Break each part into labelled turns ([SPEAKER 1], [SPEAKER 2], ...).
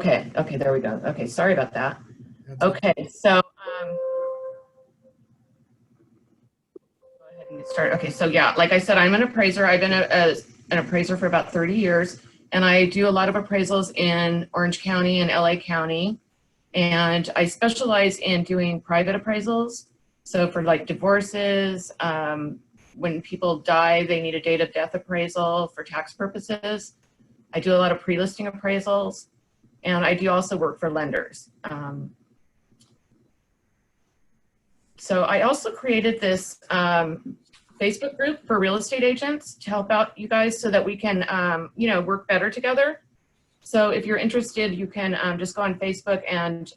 [SPEAKER 1] Okay, okay, there we go. Okay, sorry about that.
[SPEAKER 2] That's
[SPEAKER 1] Okay, so go ahead and get started. Okay, so yeah, like I said, I'm an appraiser. I've been an appraiser for about 30 years, and I do a lot of appraisals in Orange County and LA County, and I specialize in doing private appraisals. So for like divorces, when people die, they need a date of death appraisal for tax purposes. I do a lot of pre-listing appraisals, and I do also work for lenders. So I also created this Facebook group for real estate agents to help out you guys so that we can, you know, work better together. So if you're interested, you can just go on Facebook and,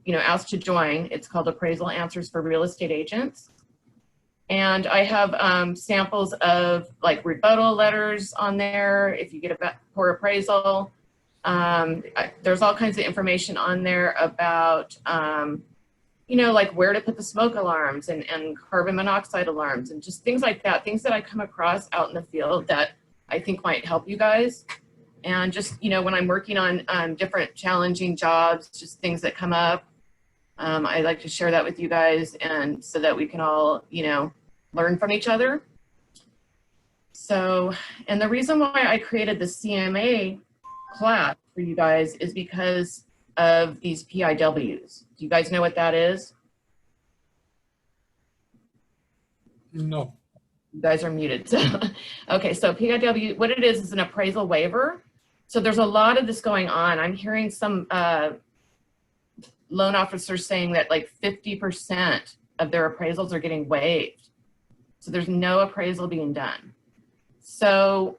[SPEAKER 1] you know, ask to join. It's called Appraisal Answers for Real Estate Agents. And I have samples of like rebuttal letters on there if you get a poor appraisal. There's all kinds of information on there about, you know, like where to put the smoke alarms and carbon monoxide alarms and just things like that, things that I come across out in the field that I think might help you guys. And just, you know, when I'm working on different challenging jobs, just things that come up, I like to share that with you guys, and so that we can all, you know, learn from each other. So, and the reason why I created the CMA class for you guys is because of these PIWs. Do you guys know what that is?
[SPEAKER 2] no.
[SPEAKER 1] You guys are muted. So, okay, so PIW, what it is an appraisal waiver. So there's a lot of this going on. I'm hearing some loan officers saying that like 50% of their appraisals are getting waived. So there's no appraisal being done. So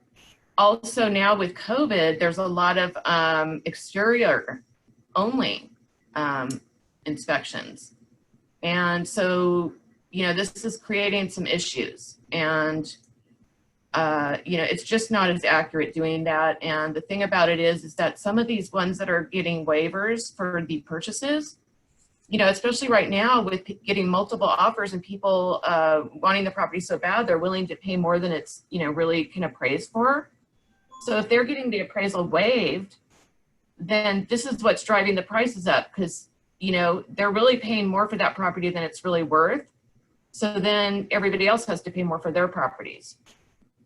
[SPEAKER 1] also now with COVID, there's a lot of exterior only inspections. And so, you know, this is creating some issues, and, you know, it's just not as accurate doing that. And the thing about it is that some of these ones that are getting waivers for the purchases, you know, especially right now with getting multiple offers and people wanting the property so bad, they're willing to pay more than it's, you know, really can appraise for. So if they're getting the appraisal waived, then this is what's driving the prices up, because, you know, they're really paying more for that property than it's really worth. So then everybody else has to pay more for their properties.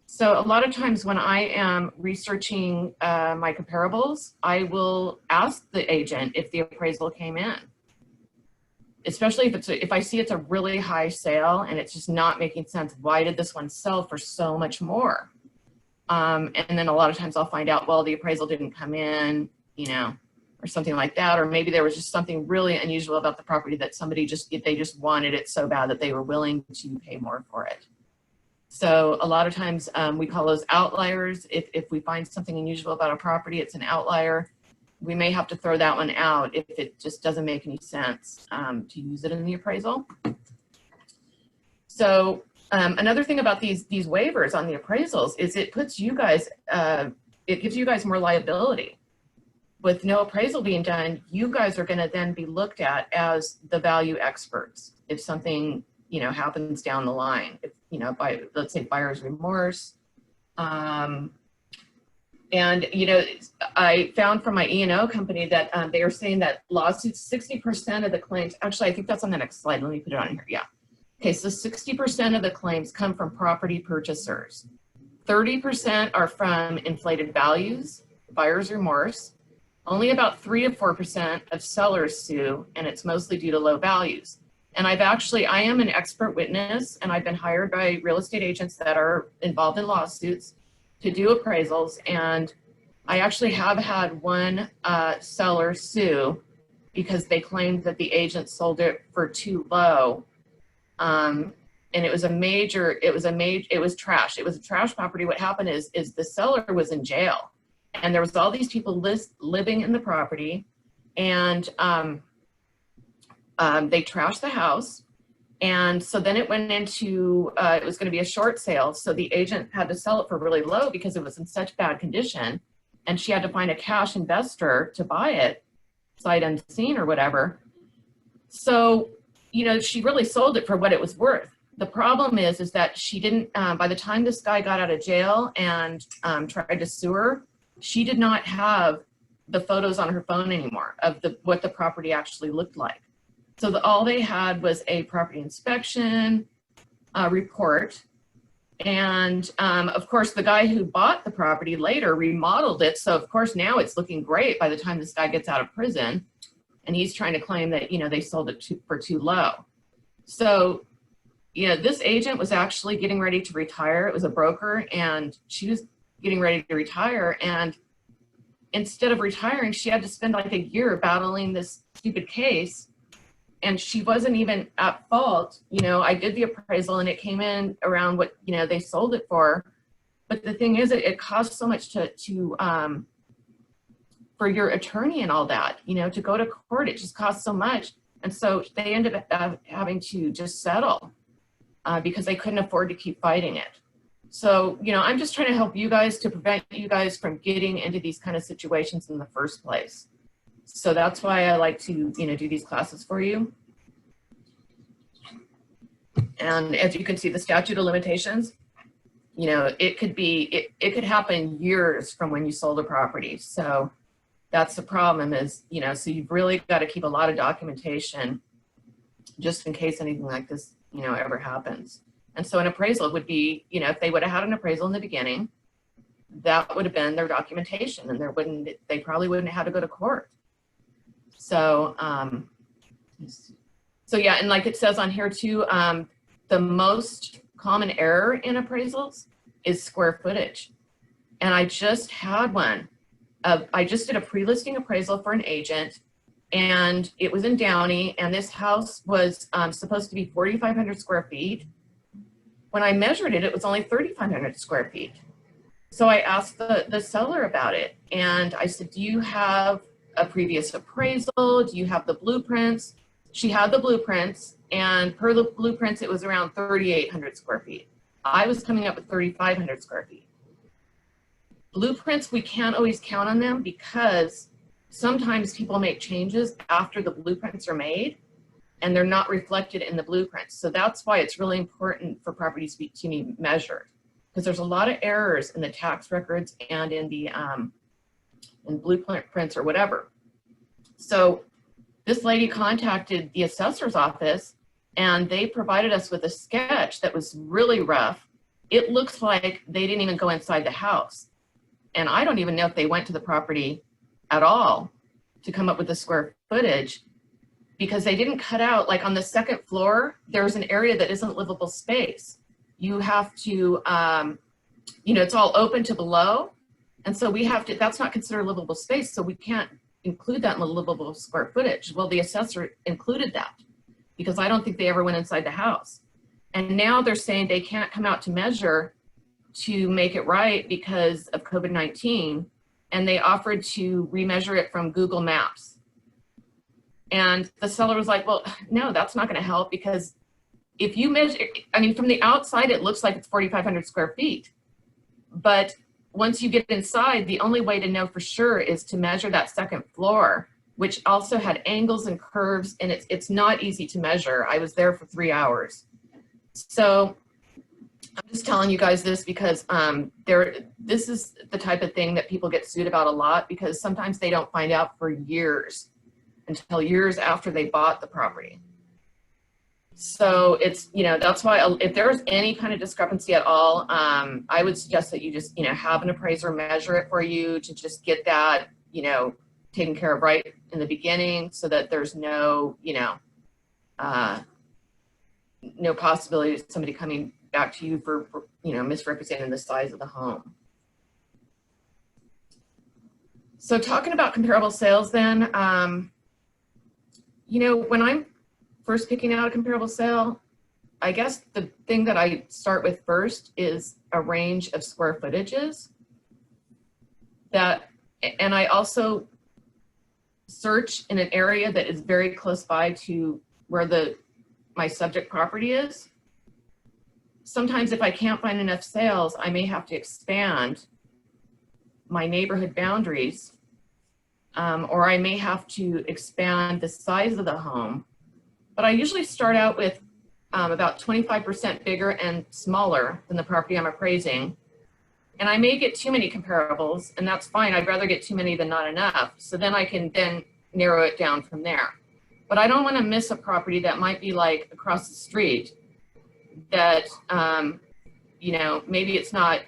[SPEAKER 1] So a lot of times when I am researching my comparables, I will ask the agent if the appraisal came in, especially if I see it's a really high sale and it's just not making sense. Why did this one sell for so much more? And then a lot of times I'll find out, well, the appraisal didn't come in, you know, or something like that. Or maybe there was just something really unusual about the property that they just wanted it so bad that they were willing to pay more for it. So a lot of times we call those outliers. If we find something unusual about a property, it's an outlier. We may have to throw that one out if it just doesn't make any sense to use it in the appraisal. So another thing about these waivers on the appraisals is it puts you guys, it gives you guys more liability. With no appraisal being done, you guys are going to then be looked at as the value experts if something, you know, happens down the line. If, you know, by, let's say, buyer's remorse. And, you know, I found from my E&O company that they are saying that lawsuits, 60% of the claims, actually, I think that's on the next slide. Let me put it on here. Yeah. Okay, so 60% of the claims come from property purchasers. 30% are from inflated values, buyer's remorse. Only about 3 to 4% of sellers sue, and it's mostly due to low values. And I am an expert witness, and I've been hired by real estate agents that are involved in lawsuits to do appraisals. And I actually have had one seller sue because they claimed that the agent sold it for too low. And it was trash. It was a trash property. What happened is the seller was in jail, and there was all these people living in the property, and they trashed the house. And so then it went into, it was going to be a short sale. So the agent had to sell it for really low because it was in such bad condition. And she had to find a cash investor to buy it, sight unseen or whatever. So, you know, she really sold it for what it was worth. The problem is that she didn't, by the time this guy got out of jail and tried to sue her, she did not have the photos on her phone anymore of what the property actually looked like. So all they had was a property inspection report. And of course, the guy who bought the property later remodeled it. So of course, now it's looking great by the time this guy gets out of prison. And he's trying to claim that, you know, they sold it for too low. So, you know, this agent was actually getting ready to retire. It was a broker, and she was getting ready to retire. And instead of retiring, she had to spend like a year battling this stupid case. And she wasn't even at fault. You know, I did the appraisal and it came in around what, you know, they sold it for. But the thing is, it costs so much for your attorney and all that, you know, to go to court. It just costs so much. And so they ended up having to just settle because they couldn't afford to keep fighting it. So, you know, I'm just trying to help you guys to prevent you guys from getting into these kind of situations in the first place. So that's why I like to, you know, do these classes for you. And as you can see, the statute of limitations, you know, it could happen years from when you sold a property. So that's the problem is, you know, so you've really got to keep a lot of documentation just in case anything like this, you know, ever happens. And so an appraisal would be, you know, if they would have had an appraisal in the beginning, that would have been their documentation, and they probably wouldn't have had to go to court. So, so yeah, and like it says on here too, the most common error in appraisals is square footage. And I just had one. I just did a pre-listing appraisal for an agent, and it was in Downey, and this house was supposed to be 4,500 square feet. When I measured it, it was only 3,500 square feet. So I asked the seller about it, and I said, do you have a previous appraisal? Do you have the blueprints? She had the blueprints, and per the blueprints, it was around 3,800 square feet. I was coming up with 3,500 square feet. Blueprints, we can't always count on them because sometimes people make changes after the blueprints are made, and they're not reflected in the blueprints. So that's why it's really important for properties to be measured, because there's a lot of errors in the tax records and in the in blueprints or whatever. So this lady contacted the assessor's office, and they provided us with a sketch that was really rough. It looks like they didn't even go inside the house. And I don't even know if they went to the property at all to come up with the square footage, because they didn't cut out, like on the second floor, there's an area that isn't livable space. You have to, you know, it's all open to below. And so we have to, that's not considered livable space. So we can't include that in the livable square footage. Well, the assessor included that because I don't think they ever went inside the house. And now they're saying they can't come out to measure to make it right because of COVID-19. And they offered to remeasure it from Google Maps. And the seller was like, well, no, that's not going to help, because if you measure, I mean, from the outside, it looks like it's 4,500 square feet. But once you get inside, the only way to know for sure is to measure that second floor, which also had angles and curves, and it's not easy to measure. I was there for 3 hours. So I'm just telling you guys this because this is the type of thing that people get sued about a lot, because sometimes they don't find out for years, until years after they bought the property. So it's, you know, that's why if there's any kind of discrepancy at all, I would suggest that you just, you know, have an appraiser measure it for you to just get that, you know, taken care of right in the beginning, so that there's no, you know, no possibility of somebody coming back to you for, you know, misrepresenting the size of the home. So talking about comparable sales then, you know, when I'm first picking out a comparable sale, I guess the thing that I start with first is a range of square footages that, and I also search in an area that is very close by to where my subject property is. Sometimes if I can't find enough sales, I may have to expand my neighborhood boundaries, or I may have to expand the size of the home. But I usually start out with about 25% bigger and smaller than the property I'm appraising. And I may get too many comparables, and that's fine. I'd rather get too many than not enough. So then I can then narrow it down from there. But I don't want to miss a property that might be like across the street that, you know, maybe it's not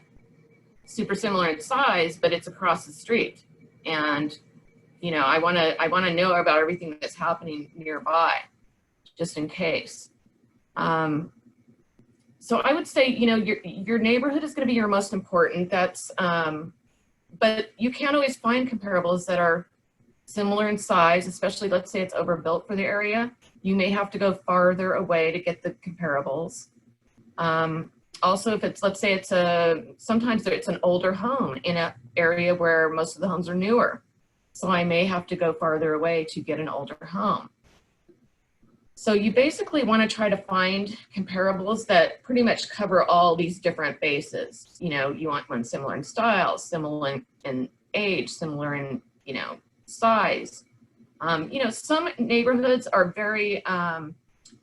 [SPEAKER 1] super similar in size, but it's across the street. And, you know, I want to know about everything that's happening nearby, just in case. So I would say, you know, your neighborhood is going to be your most important. That's, but you can't always find comparables that are similar in size, especially let's say it's overbuilt for the area. You may have to go farther away to get the comparables. Also, if it's, let's say it's sometimes it's an older home in an area where most of the homes are newer. So I may have to go farther away to get an older home. So you basically want to try to find comparables that pretty much cover all these different bases. You know, you want one similar in style, similar in age, similar in, you know, size. You know, some neighborhoods are very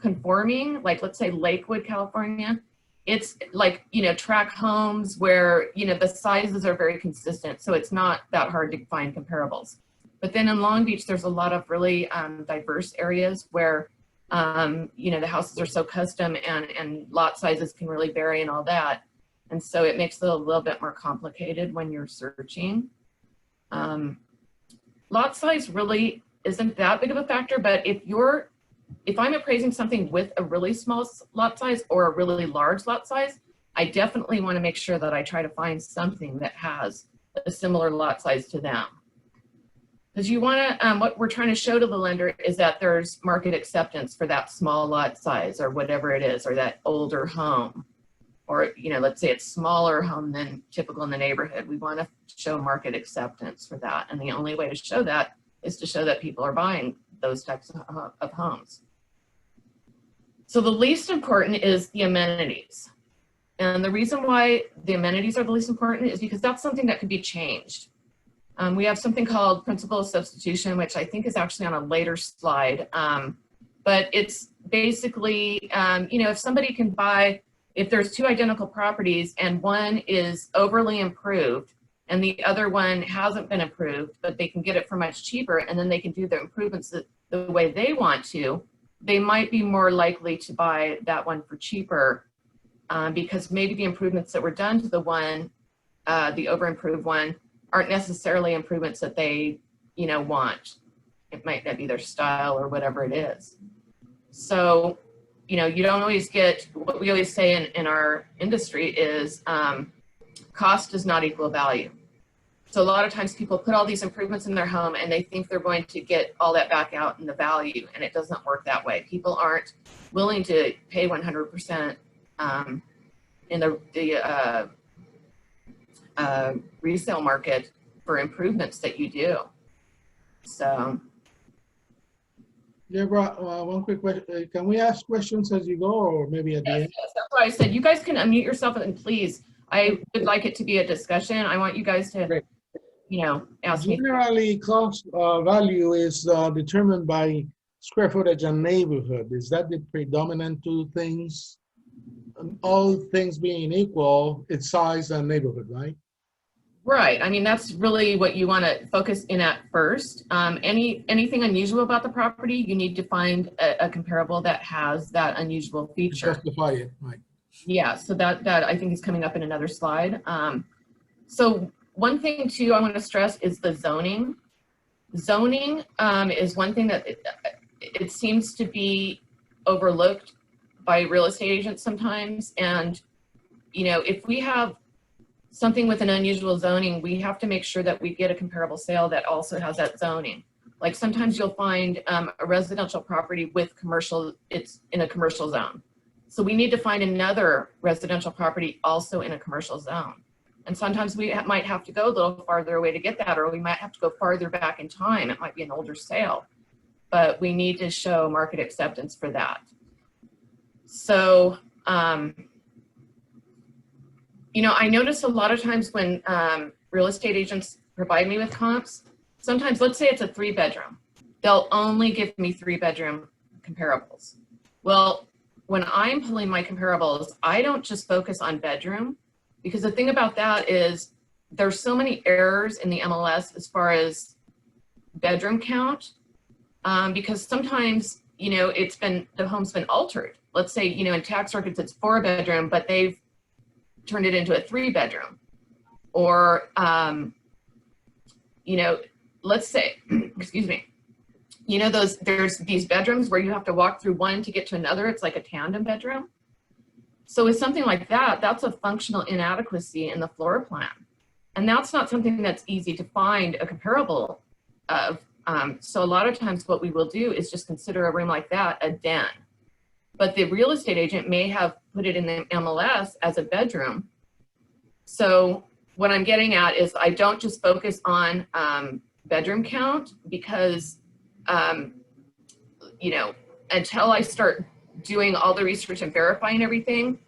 [SPEAKER 1] conforming, like let's say Lakewood, California. It's like, you know, tract homes where, you know, the sizes are very consistent. So it's not that hard to find comparables. But then in Long Beach, there's a lot of really diverse areas where you know, the houses are so custom and lot sizes can really vary and all that. And so it makes it a little bit more complicated when you're searching. Lot size really isn't that big of a factor, but if I'm appraising something with a really small lot size or a really large lot size, I definitely want to make sure that I try to find something that has a similar lot size to them. Because you want to, what we're trying to show to the lender is that there's market acceptance for that small lot size or whatever it is, or that older home, or, you know, let's say it's smaller home than typical in the neighborhood. We want to show market acceptance for that. And the only way to show that is to show that people are buying those types of homes. So the least important is the amenities. And the reason why the amenities are the least important is because that's something that can be changed. We have something called principle of substitution, which I think is actually on a later slide. But it's basically, you know, if somebody can buy, if there's two identical properties and one is overly improved and the other one hasn't been improved, but they can get it for much cheaper and then they can do the improvements the way they want to, they might be more likely to buy that one for cheaper because maybe the improvements that were done to the one, the over improved one, aren't necessarily improvements that they, you know, want. It might not be their style or whatever it is. So, you know, you don't always get, what we always say in our industry is cost does not equal value. So a lot of times people put all these improvements in their home and they think they're going to get all that back out in the value, and it doesn't work that way. People aren't willing to pay 100% in the resale market for improvements that you do. So,
[SPEAKER 2] Deborah, one quick question. Can we ask questions as you go, or maybe at the end?
[SPEAKER 1] yes, that's what I said. You guys can unmute yourself, and please, I would like it to be a discussion. I want you guys to,
[SPEAKER 2] Great.
[SPEAKER 1] you know, ask me.
[SPEAKER 2] Generally, cost value is determined by square footage and neighborhood. Is that the predominant two things? All things being equal, it's size and neighborhood, right?
[SPEAKER 1] Right. I mean, that's really what you want to focus in at first. Anything unusual about the property, you need to find a comparable that has that unusual feature.
[SPEAKER 2] Justify it, right?
[SPEAKER 1] Yeah. So that I think is coming up in another slide. So one thing too I want to stress is the zoning. Zoning is one thing that it seems to be overlooked by real estate agents sometimes. And, you know, if we have something with an unusual zoning, we have to make sure that we get a comparable sale that also has that zoning. Like sometimes you'll find a residential property with commercial, it's in a commercial zone. So we need to find another residential property also in a commercial zone. And sometimes we might have to go a little farther away to get that, or we might have to go farther back in time. It might be an older sale, but we need to show market acceptance for that. So, you know, I notice a lot of times when real estate agents provide me with comps, sometimes let's say it's a 3-bedroom, they'll only give me 3-bedroom comparables. Well, when I'm pulling my comparables, I don't just focus on bedroom, Because the thing about that is there's so many errors in the MLS as far as bedroom count, because sometimes, you know, the home's been altered. Let's say, you know, in tax records, it's 4-bedroom, but they've turned it into a 3-bedroom. Or, you know, let's say, excuse me, you know, there's these bedrooms where you have to walk through one to get to another. It's like a tandem bedroom. So with something like that, that's a functional inadequacy in the floor plan. And that's not something that's easy to find a comparable of. So a lot of times what we will do is just consider a room like that a den. But the real estate agent may have put it in the MLS as a bedroom. So what I'm getting at is I don't just focus on bedroom count because, you know, until I start doing all the research and verifying everything,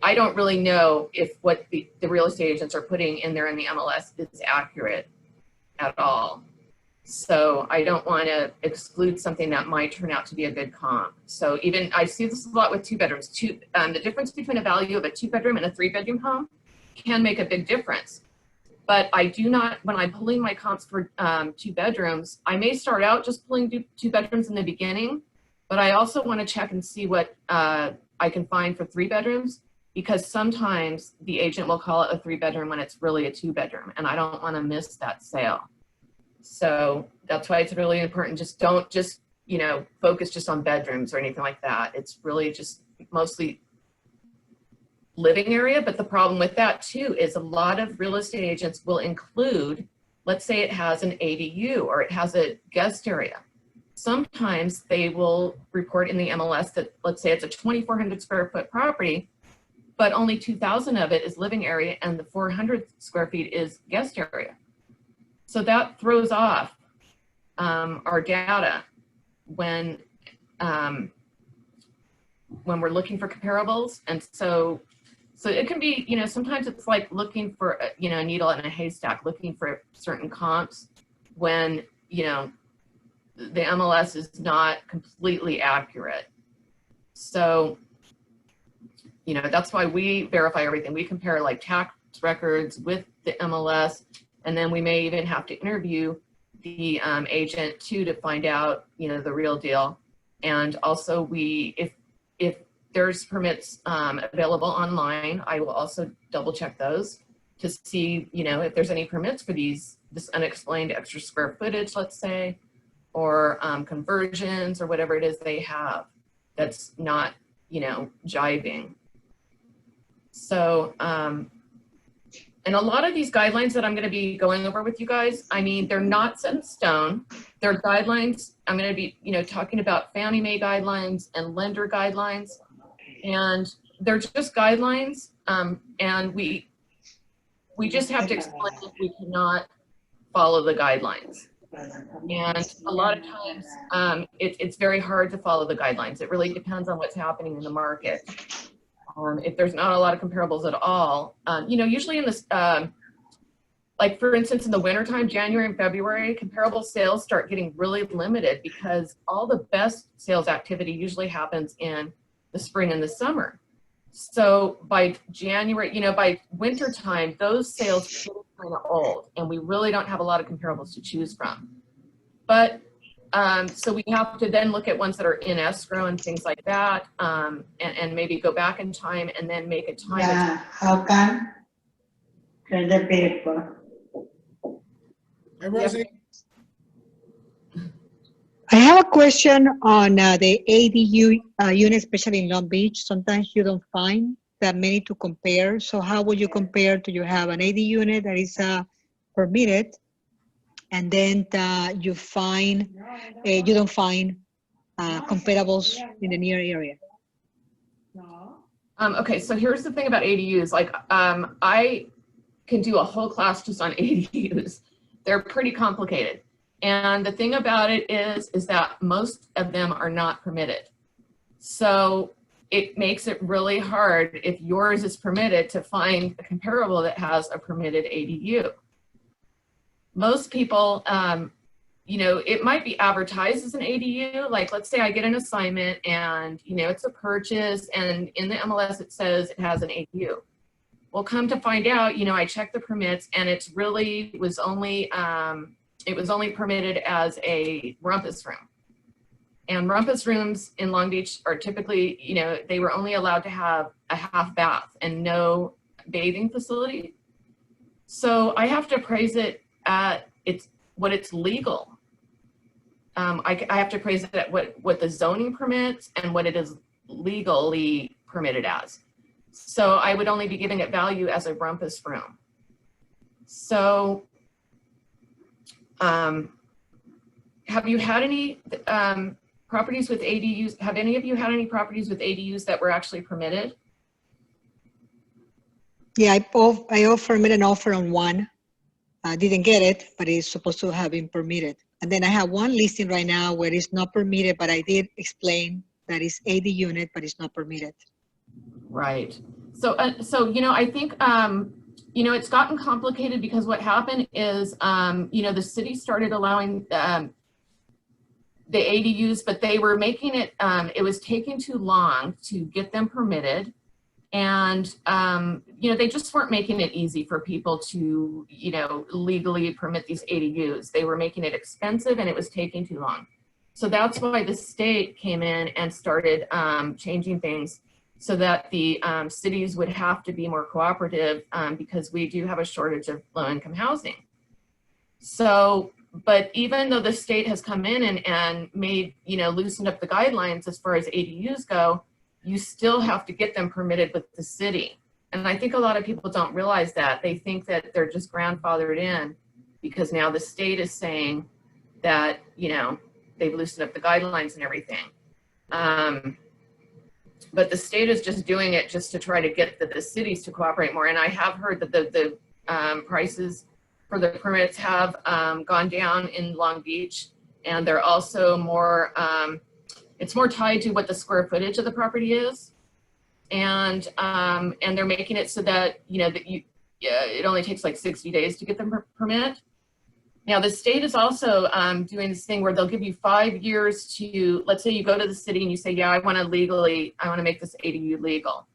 [SPEAKER 1] I don't really know if what the real estate agents are putting in there in the MLS is accurate at all. So I don't want to exclude something that might turn out to be a good comp. So even I see this a lot with 2-bedrooms. The difference between a value of a 2-bedroom and a 3-bedroom home can make a big difference. But I do not, when I'm pulling my comps for 2 bedrooms, I may start out just pulling 2 bedrooms in the beginning, but I also want to check and see what I can find for 3 bedrooms, because sometimes the agent will call it a 3-bedroom when it's really a 2-bedroom, and I don't want to miss that sale. So that's why it's really important. Don't just, you know, focus just on bedrooms or anything like that. It's really just mostly living area. But the problem with that too is a lot of real estate agents will include, let's say it has an ADU or it has a guest area. Sometimes they will report in the MLS that, let's say it's a 2,400 square foot property, but only 2,000 of it is living area and the 400 square feet is guest area. So that throws off our data when we're looking for comparables. And so it can be, you know, sometimes it's like looking for, you know, a needle in a haystack, looking for certain comps when, you know, the MLS is not completely accurate. So, you know, that's why we verify everything. We compare like tax records with the MLS, and then we may even have to interview the agent too to find out, you know, the real deal. And also if there's permits available online, I will also double check those to see, you know, if there's any permits for this unexplained extra square footage, let's say, or conversions or whatever it is they have that's not, you know, jiving. So, and a lot of these guidelines that I'm going to be going over with you guys, I mean, they're not set in stone. They're guidelines. I'm going to be, you know, talking about Fannie Mae guidelines and lender guidelines, and they're just guidelines. And we just have to explain if we cannot follow the guidelines. And a lot of times it's very hard to follow the guidelines. It really depends on what's happening in the market. If there's not a lot of comparables at all, you know, usually in this, like for instance, in the wintertime, January and February, comparable sales start getting really limited because all the best sales activity usually happens in the spring and the summer. So by January, you know, by winter time, those sales get kind of old and we really don't have a lot of comparables to choose from. But so we have to then look at ones that are in escrow and things like that, and maybe go back in time and then make a time.
[SPEAKER 3] Yeah, how come? To the paper.
[SPEAKER 2] Hey, Rosie?
[SPEAKER 4] I have a question on the ADU unit, especially in Long Beach. Sometimes you don't find that many to compare. So how would you compare to you have an ADU unit that is permitted, and then you find you don't find comparables in the near area?
[SPEAKER 1] Okay, so here's the thing about ADUs. Like, I can do a whole class just on ADUs. They're pretty complicated. And the thing about it is that most of them are not permitted. So it makes it really hard if yours is permitted to find a comparable that has a permitted ADU. Most people, you know, it might be advertised as an ADU. Like, let's say I get an assignment and, you know, it's a purchase and in the MLS it says it has an ADU. Well, come to find out, you know, I checked the permits and it's really was only, it was only permitted as a rumpus room. And rumpus rooms in Long Beach are typically, you know, they were only allowed to have a half bath and no bathing facility. So I have to appraise it at what it's legal. I have to appraise it at what the zoning permits and what it is legally permitted as. So I would only be giving it value as a rumpus room. So have you had any properties with ADUs? Have any of you had any properties with ADUs that were actually permitted?
[SPEAKER 4] Yeah, I made an offer on one. I didn't get it, but it's supposed to have been permitted. And then I have one listing right now where it's not permitted, but I did explain that it's AD unit, but it's not permitted.
[SPEAKER 1] Right. So, you know, I think, you know, it's gotten complicated because what happened is, you know, the city started allowing the ADUs, but they were making it, it was taking too long to get them permitted. And, you know, they just weren't making it easy for people to, you know, legally permit these ADUs. They were making it expensive and it was taking too long. So that's why the state came in and started changing things so that the cities would have to be more cooperative because we do have a shortage of low-income housing. So, but even though the state has come in and made, you know, loosened up the guidelines as far as ADUs go, you still have to get them permitted with the city. And I think a lot of people don't realize that. They think that they're just grandfathered in because now the state is saying that, you know, they've loosened up the guidelines and everything. But the state is just doing it just to try to get the cities to cooperate more. And I have heard that the prices for the permits have gone down in Long Beach, and they're also more, it's more tied to what the square footage of the property is. And they're making it so that, you know, that it only takes like 60 days to get the permit. Now the state is also doing this thing where they'll give you 5 years to, let's say you go to the city and you say, yeah, I want to make this ADU legal.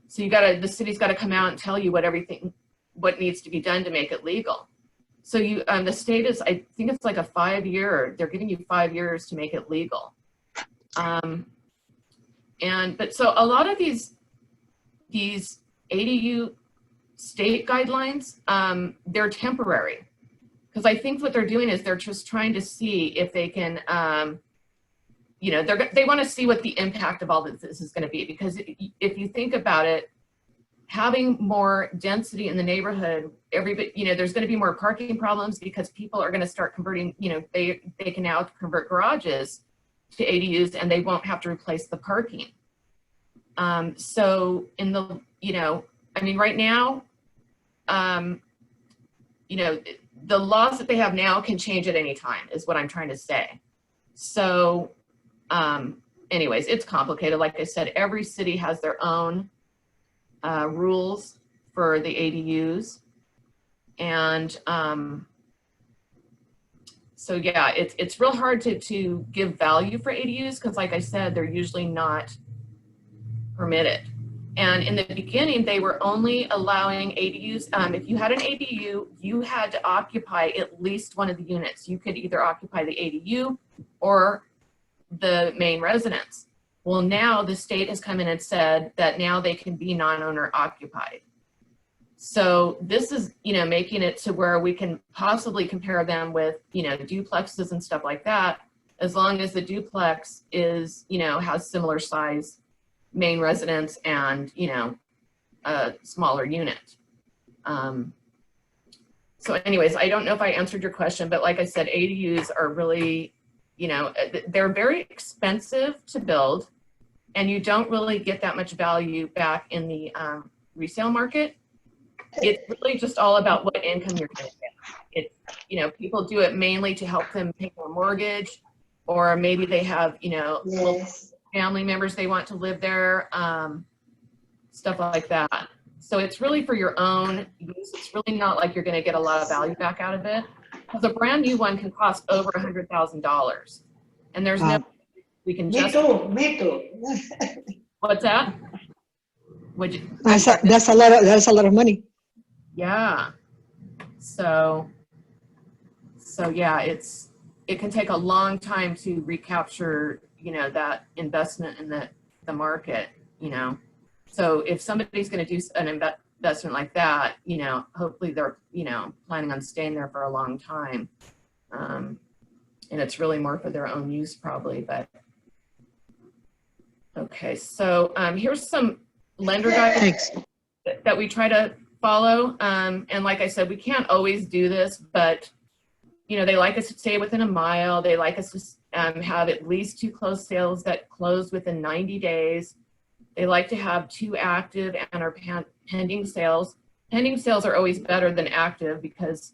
[SPEAKER 1] So the city's got to come out and tell you what needs to be done to make it legal. So the state is, I think it's like a 5-year, they're giving you 5 years to make it legal. But so a lot of these ADU state guidelines, they're temporary. Because I think what they're doing is they're just trying to see if they can, you know, they want to see what the impact of all this is going to be. Because if you think about it, having more density in the neighborhood, you know, there's going to be more parking problems because people are going to start converting, you know, they can now convert garages to ADUs and they won't have to replace the parking. So in the, you know, I mean, right now, you know, the laws that they have now can change at any time is what I'm trying to say. So anyways, it's complicated. Like I said, every city has their own rules for the ADUs. And so yeah, it's real hard to give value for ADUs because like I said, they're usually not permitted. And in the beginning, they were only allowing ADUs. If you had an ADU, you had to occupy at least one of the units. You could either occupy the ADU or the main residence. Well, now the state has come in and said that now they can be non-owner occupied. So this is, you know, making it to where we can possibly compare them with, you know, duplexes and stuff like that, as long as the duplex is, you know, has similar size main residence and, you know, a smaller unit. So anyways, I don't know if I answered your question, but like I said, ADUs are really, you know, they're very expensive to build and you don't really get that much value back in the resale market. It's really just all about what income you're going to get. It's, you know, people do it mainly to help them pay their mortgage, or maybe they have, you know,
[SPEAKER 3] Yes.
[SPEAKER 1] family members they want to live there, stuff like that. So it's really for your own use. It's really not like you're going to get a lot of value back out of it, because a brand new one can cost over $100,000, and there's no we can
[SPEAKER 3] Me
[SPEAKER 1] just.
[SPEAKER 3] too. Me too.
[SPEAKER 1] What's that? Would you?
[SPEAKER 4] That's a lot of money.
[SPEAKER 1] Yeah. So yeah, it can take a long time to recapture, that investment in the market, So if somebody's going to do an investment like that, hopefully they're, planning on staying there for a long time. And it's really more for their own use probably, but. Okay, so here's some lender guides that we try to follow. And like I said, we can't always do this, but they like us to stay within a mile. They like us to have at least 2 closed sales that close within 90 days. They like to have 2 active and are pending sales. Pending sales are always better than active because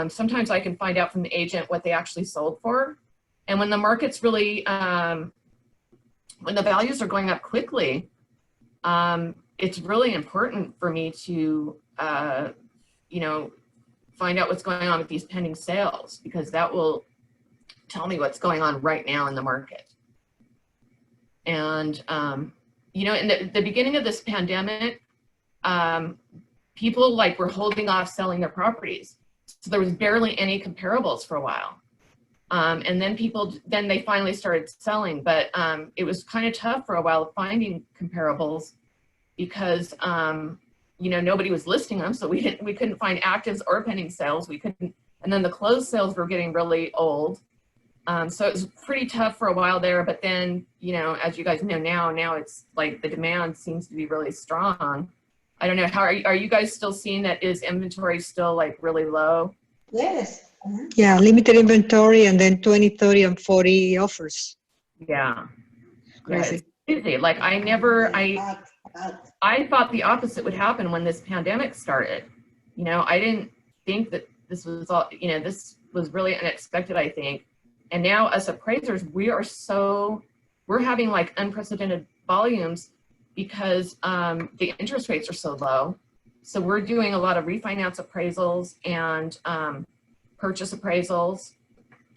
[SPEAKER 1] sometimes I can find out from the agent what they actually sold for. And when the market's really, when the values are going up quickly, it's really important for me to, find out what's going on with these pending sales, because that will tell me what's going on right now in the market. And, in the beginning of this pandemic, people were holding off selling their properties. So there was barely any comparables for a while. And then they finally started selling, but it was kind of tough for a while finding comparables because, nobody was listing them. So we couldn't find actives or pending sales. We couldn't, and then the closed sales were getting really old. So it was pretty tough for a while there, but then, as you guys know now it's like the demand seems to be really strong. I don't know, how are you guys still seeing that? Is inventory still really low?
[SPEAKER 3] Yes.
[SPEAKER 4] Yeah, limited inventory and then 20, 30, and 40 offers.
[SPEAKER 1] Yeah.
[SPEAKER 4] Crazy.
[SPEAKER 1] Yeah, it's crazy. I thought the opposite would happen when this pandemic started. I didn't think that this was all, this was really unexpected, I think. And now as appraisers, we're having unprecedented volumes because the interest rates are so low. So we're doing a lot of refinance appraisals and purchase appraisals.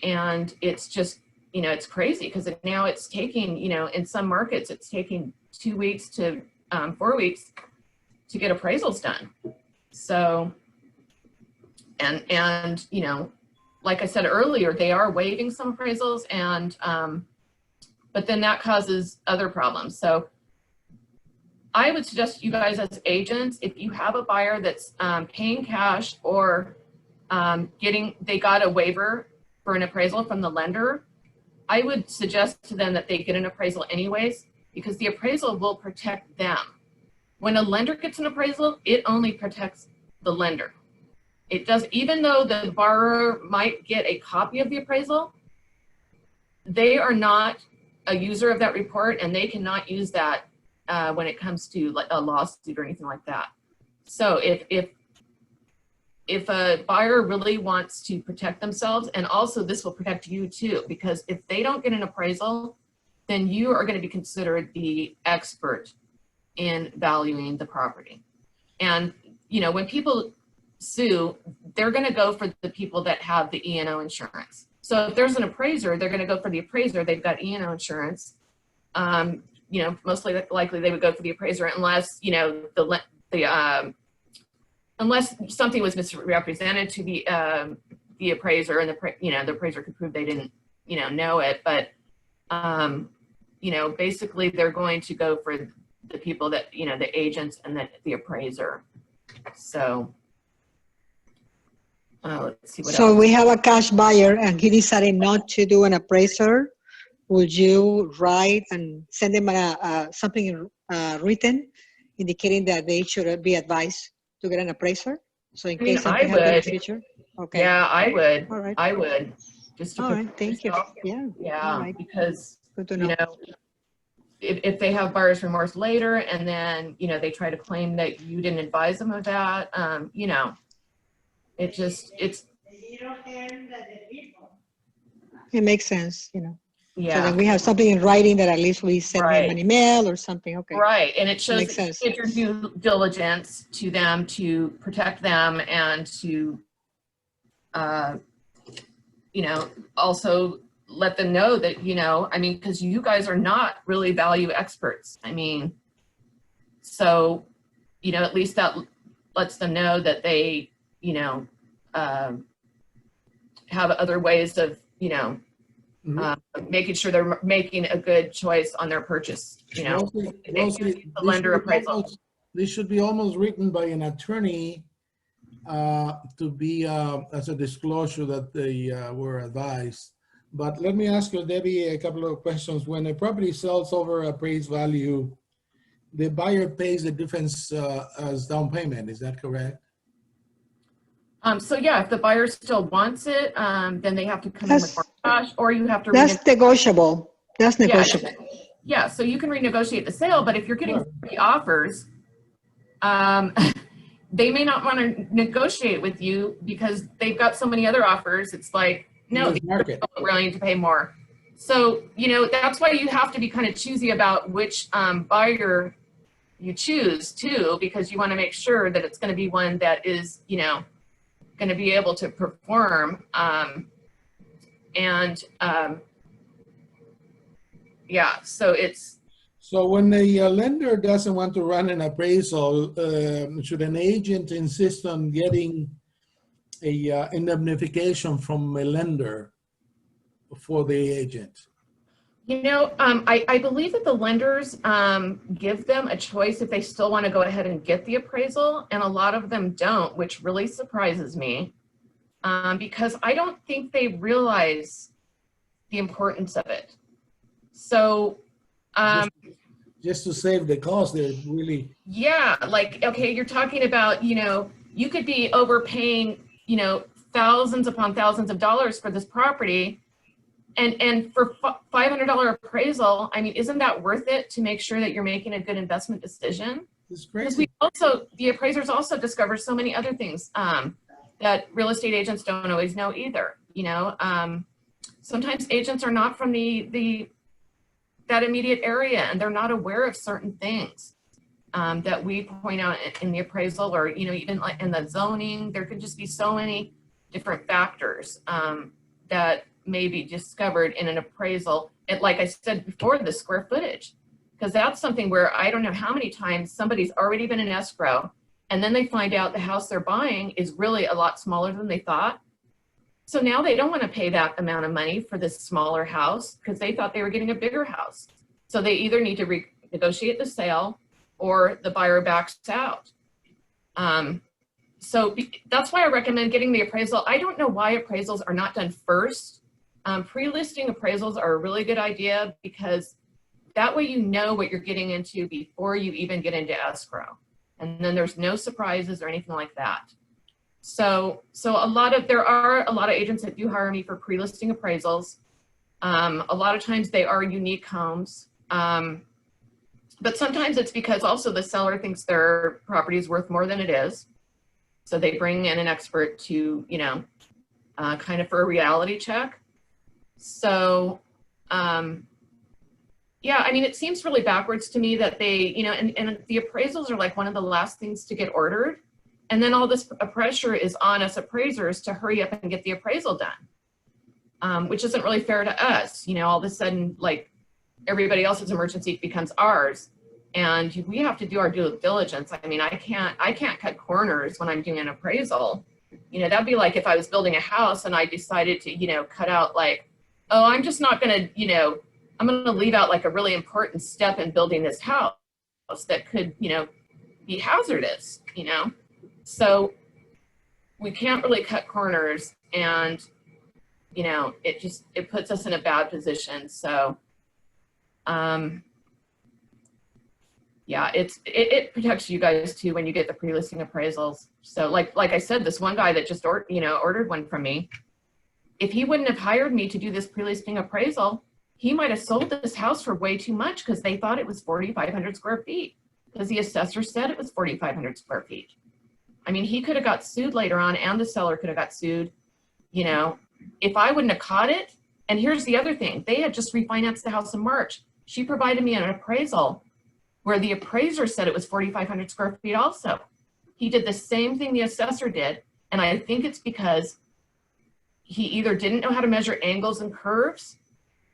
[SPEAKER 1] And it's just, it's crazy because now it's taking, in some markets, it's taking 2 weeks to 4 weeks to get appraisals done. So, and like I said earlier, they are waiving some appraisals and, but then that causes other problems. So I would suggest you guys as agents, if you have a buyer that's paying cash or they got a waiver for an appraisal from the lender, I would suggest to them that they get an appraisal anyways, because the appraisal will protect them. When a lender gets an appraisal, it only protects the lender. It does, even though the borrower might get a copy of the appraisal, they are not a user of that report and they cannot use that when it comes to a lawsuit or anything like that. So if a buyer really wants to protect themselves, and also this will protect you too, because if they don't get an appraisal, then you are going to be considered the expert in valuing the property. And, when people sue, they're going to go for the people that have the E&O insurance. So if there's an appraiser, they're going to go for the appraiser. They've got E&O insurance. Mostly likely they would go for the appraiser unless, unless something was misrepresented to the appraiser and the appraiser could prove they didn't, know it. But, basically they're going to go for the people that, the agents and the appraiser. So let's see what else.
[SPEAKER 4] So we have a cash buyer and he decided not to do an appraiser. Would you write and send them something written indicating that they should be advised to get an appraiser? So in case something happens in the future? Okay.
[SPEAKER 1] Yeah, I would.
[SPEAKER 4] All right.
[SPEAKER 1] I would. Just to
[SPEAKER 4] All right. Thank you. Yeah.
[SPEAKER 1] Yeah,
[SPEAKER 4] All right.
[SPEAKER 1] because,
[SPEAKER 4] Good to know.
[SPEAKER 1] if they have buyer's remorse later and then, they try to claim that you didn't advise them of that,
[SPEAKER 4] It makes sense,
[SPEAKER 1] yeah.
[SPEAKER 4] So then we have something in writing that at least we send
[SPEAKER 1] Right.
[SPEAKER 4] him an email or something. Okay.
[SPEAKER 1] Right, and it shows
[SPEAKER 4] Makes
[SPEAKER 1] that you
[SPEAKER 4] sense.
[SPEAKER 1] did your due diligence to them to protect them and to, also let them know that, because you guys are not really value experts. So, you know, at least that lets them know that they, you know, have other ways of, you know, making sure they're making a good choice on their purchase, you know.
[SPEAKER 2] Rosie,
[SPEAKER 1] The lender appraisal.
[SPEAKER 2] this should be almost written by an attorney to be as a disclosure that they were advised. But let me ask you, Debbie, a couple of questions. When a property sells over appraised value, the buyer pays the difference as down payment. Is that correct?
[SPEAKER 1] So yeah, if the buyer still wants it, then they have to come in with more cash, or you have to
[SPEAKER 4] That's negotiable. That's
[SPEAKER 1] Yeah,
[SPEAKER 4] negotiable.
[SPEAKER 1] yeah, so you can renegotiate the sale, but if you're getting 30 offers, they may not want to negotiate with you because they've got so many other offers. It's like, no, they're willing to pay more. So, you know, that's why you have to be kind of choosy about which buyer you choose too, because you want to make sure that it's going to be one that is, you know, going to be able to perform. Yeah, so it's.
[SPEAKER 2] So when the lender doesn't want to run an appraisal, should an agent insist on getting a indemnification from a lender for the agent?
[SPEAKER 1] You know, I believe that the lenders give them a choice if they still want to go ahead and get the appraisal, and a lot of them don't, which really surprises me because I don't think they realize the importance of it. So,
[SPEAKER 2] just to save the cost, they're really.
[SPEAKER 1] Yeah, like, okay, you're talking about, you know, you could be overpaying, you know, thousands upon thousands of dollars for this property. And for $500 appraisal, I mean, isn't that worth it to make sure that you're making a good investment decision?
[SPEAKER 2] It's
[SPEAKER 1] Because
[SPEAKER 2] crazy.
[SPEAKER 1] the appraisers also discover so many other things that real estate agents don't always know either. You know, sometimes agents are not from that immediate area and they're not aware of certain things that we point out in the appraisal, or, you know, even like in the zoning. There could just be so many different factors that may be discovered in an appraisal. And like I said before, the square footage, because that's something where I don't know how many times somebody's already been in escrow and then they find out the house they're buying is really a lot smaller than they thought. So now they don't want to pay that amount of money for this smaller house because they thought they were getting a bigger house. So they either need to renegotiate the sale or the buyer backs out. So that's why I recommend getting the appraisal. I don't know why appraisals are not done first. Pre-listing appraisals are a really good idea because that way you know what you're getting into before you even get into escrow. And then there's no surprises or anything like that. So there are a lot of agents that do hire me for pre-listing appraisals. A lot of times they are unique homes. But sometimes it's because also the seller thinks their property is worth more than it is. So they bring in an expert to, you know, kind of for a reality check. So, yeah, I mean, it seems really backwards to me that they, you know, and the appraisals are like one of the last things to get ordered. And then all this pressure is on us appraisers to hurry up and get the appraisal done, which isn't really fair to us. You know, all of a sudden, like everybody else's emergency becomes ours, and we have to do our due diligence. I mean, I can't cut corners when I'm doing an appraisal. You know, that'd be like if I was building a house and I decided to, you know, cut out like, oh, I'm just not going to, you know, I'm going to leave out like a really important step in building this house that could, you know, be hazardous, you know. So we can't really cut corners, and, you know, it puts us in a bad position. So, yeah, it protects you guys too when you get the pre-listing appraisals. So like I said, this one guy that just ordered one from me, if he wouldn't have hired me to do this pre-listing appraisal, he might have sold this house for way too much because they thought it was 4,500 square feet because the assessor said it was 4,500 square feet. I mean, he could have got sued later on, and the seller could have got sued, you know, if I wouldn't have caught it. And here's the other thing. They had just refinanced the house in March. She provided me an appraisal where the appraiser said it was 4,500 square feet also. He did the same thing the assessor did. And I think it's because he either didn't know how to measure angles and curves,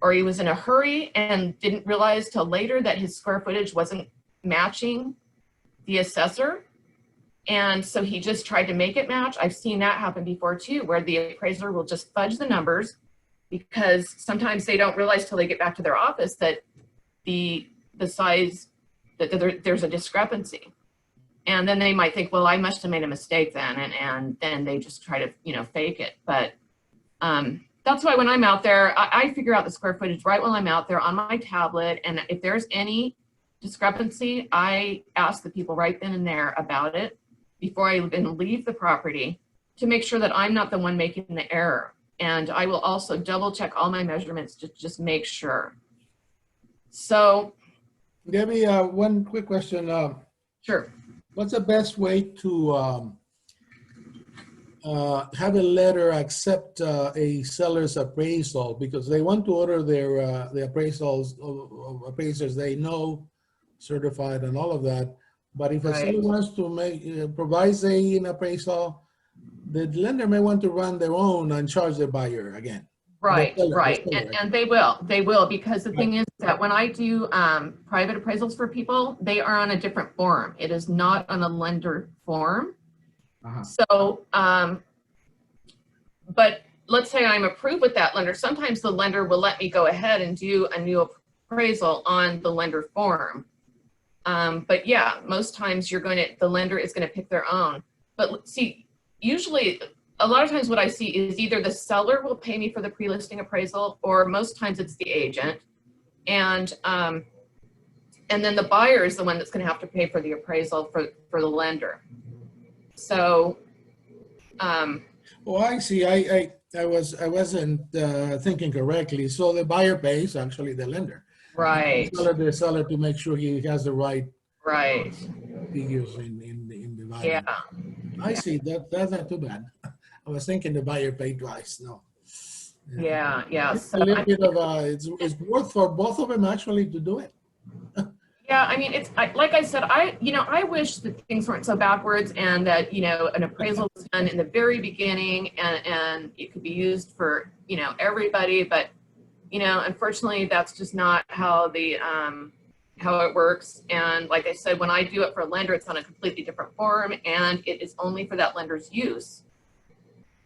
[SPEAKER 1] or he was in a hurry and didn't realize till later that his square footage wasn't matching the assessor. And so he just tried to make it match. I've seen that happen before too, where the appraiser will just fudge the numbers because sometimes they don't realize till they get back to their office that the size, that there's a discrepancy. And then they might think, well, I must have made a mistake then. And then they just try to, you know, fake it. But that's why when I'm out there, I figure out the square footage right while I'm out there on my tablet. And if there's any discrepancy, I ask the people right then and there about it before I even leave the property to make sure that I'm not the one making the error. And I will also double check all my measurements to just make sure. So,
[SPEAKER 2] Debbie, one quick question.
[SPEAKER 1] sure.
[SPEAKER 2] What's the best way to have a letter accept a seller's appraisal? Because they want to order their the appraisals of appraisers they know, certified and all of that. But if a seller wants to make provides an appraisal, the lender may want to run their own and charge the buyer again.
[SPEAKER 1] Right,
[SPEAKER 2] The seller,
[SPEAKER 1] right.
[SPEAKER 2] the seller.
[SPEAKER 1] And they will, because the thing is that when I do private appraisals for people, they are on a different form. It is not on a lender form. So, but let's say I'm approved with that lender. Sometimes the lender will let me go ahead and do a new appraisal on the lender form. But yeah, most times the lender is going to pick their own. But see, usually, a lot of times what I see is either the seller will pay me for the pre-listing appraisal, or most times it's the agent. And then the buyer is the one that's going to have to pay for the appraisal for the lender. So,
[SPEAKER 2] Oh, I see. I wasn't thinking correctly. So the buyer pays actually the lender.
[SPEAKER 1] right,
[SPEAKER 2] The seller to make sure he has the right
[SPEAKER 1] right,
[SPEAKER 2] figures in the value.
[SPEAKER 1] yeah,
[SPEAKER 2] I see. That's not too bad. I was thinking the buyer paid twice. No.
[SPEAKER 1] yeah.
[SPEAKER 2] It's
[SPEAKER 1] So
[SPEAKER 2] a little bit of it's worth for both of them actually to do it.
[SPEAKER 1] yeah, I mean, like I said, I wish that things weren't so backwards, and that, an appraisal was done in the very beginning, and it could be used for, everybody. But, unfortunately, that's just not how how it works. And like I said, when I do it for a lender, it's on a completely different form, and it is only for that lender's use.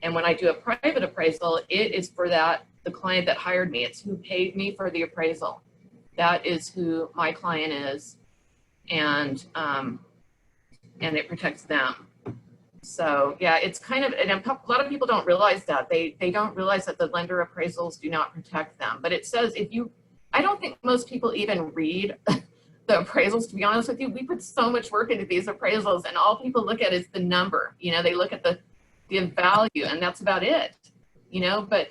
[SPEAKER 1] And when I do a private appraisal, it is for the client that hired me. It's who paid me for the appraisal. That is who my client is, and it protects them. So yeah, it's kind of, and a lot of people don't realize that. They don't realize that the lender appraisals do not protect them. But it says I don't think most people even read the appraisals, to be honest with you. We put so much work into these appraisals, and all people look at is the number. They look at the value, and that's about it. But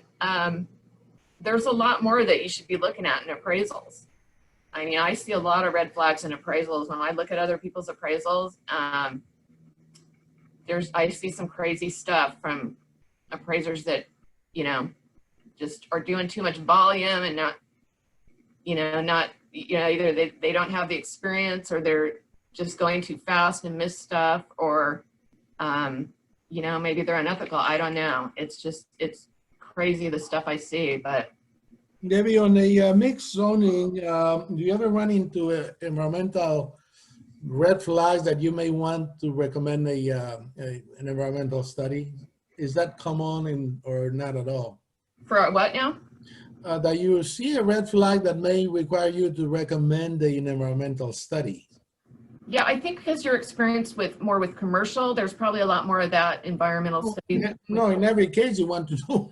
[SPEAKER 1] there's a lot more that you should be looking at in appraisals. I mean, I see a lot of red flags in appraisals. When I look at other people's appraisals, I see some crazy stuff from appraisers that, just are doing too much volume and not, either they don't have the experience, or they're just going too fast and miss stuff, or, maybe they're unethical. I don't know. It's crazy, the stuff I see, but.
[SPEAKER 2] Debbie, on the mixed zoning, do you ever run into environmental red flags that you may want to recommend an environmental study? Is that common or not at all?
[SPEAKER 1] For what now?
[SPEAKER 2] That you see a red flag that may require you to recommend an environmental study.
[SPEAKER 1] Yeah, I think because your experience more with commercial, there's probably a lot more of that environmental study.
[SPEAKER 2] No, in every case you want to do.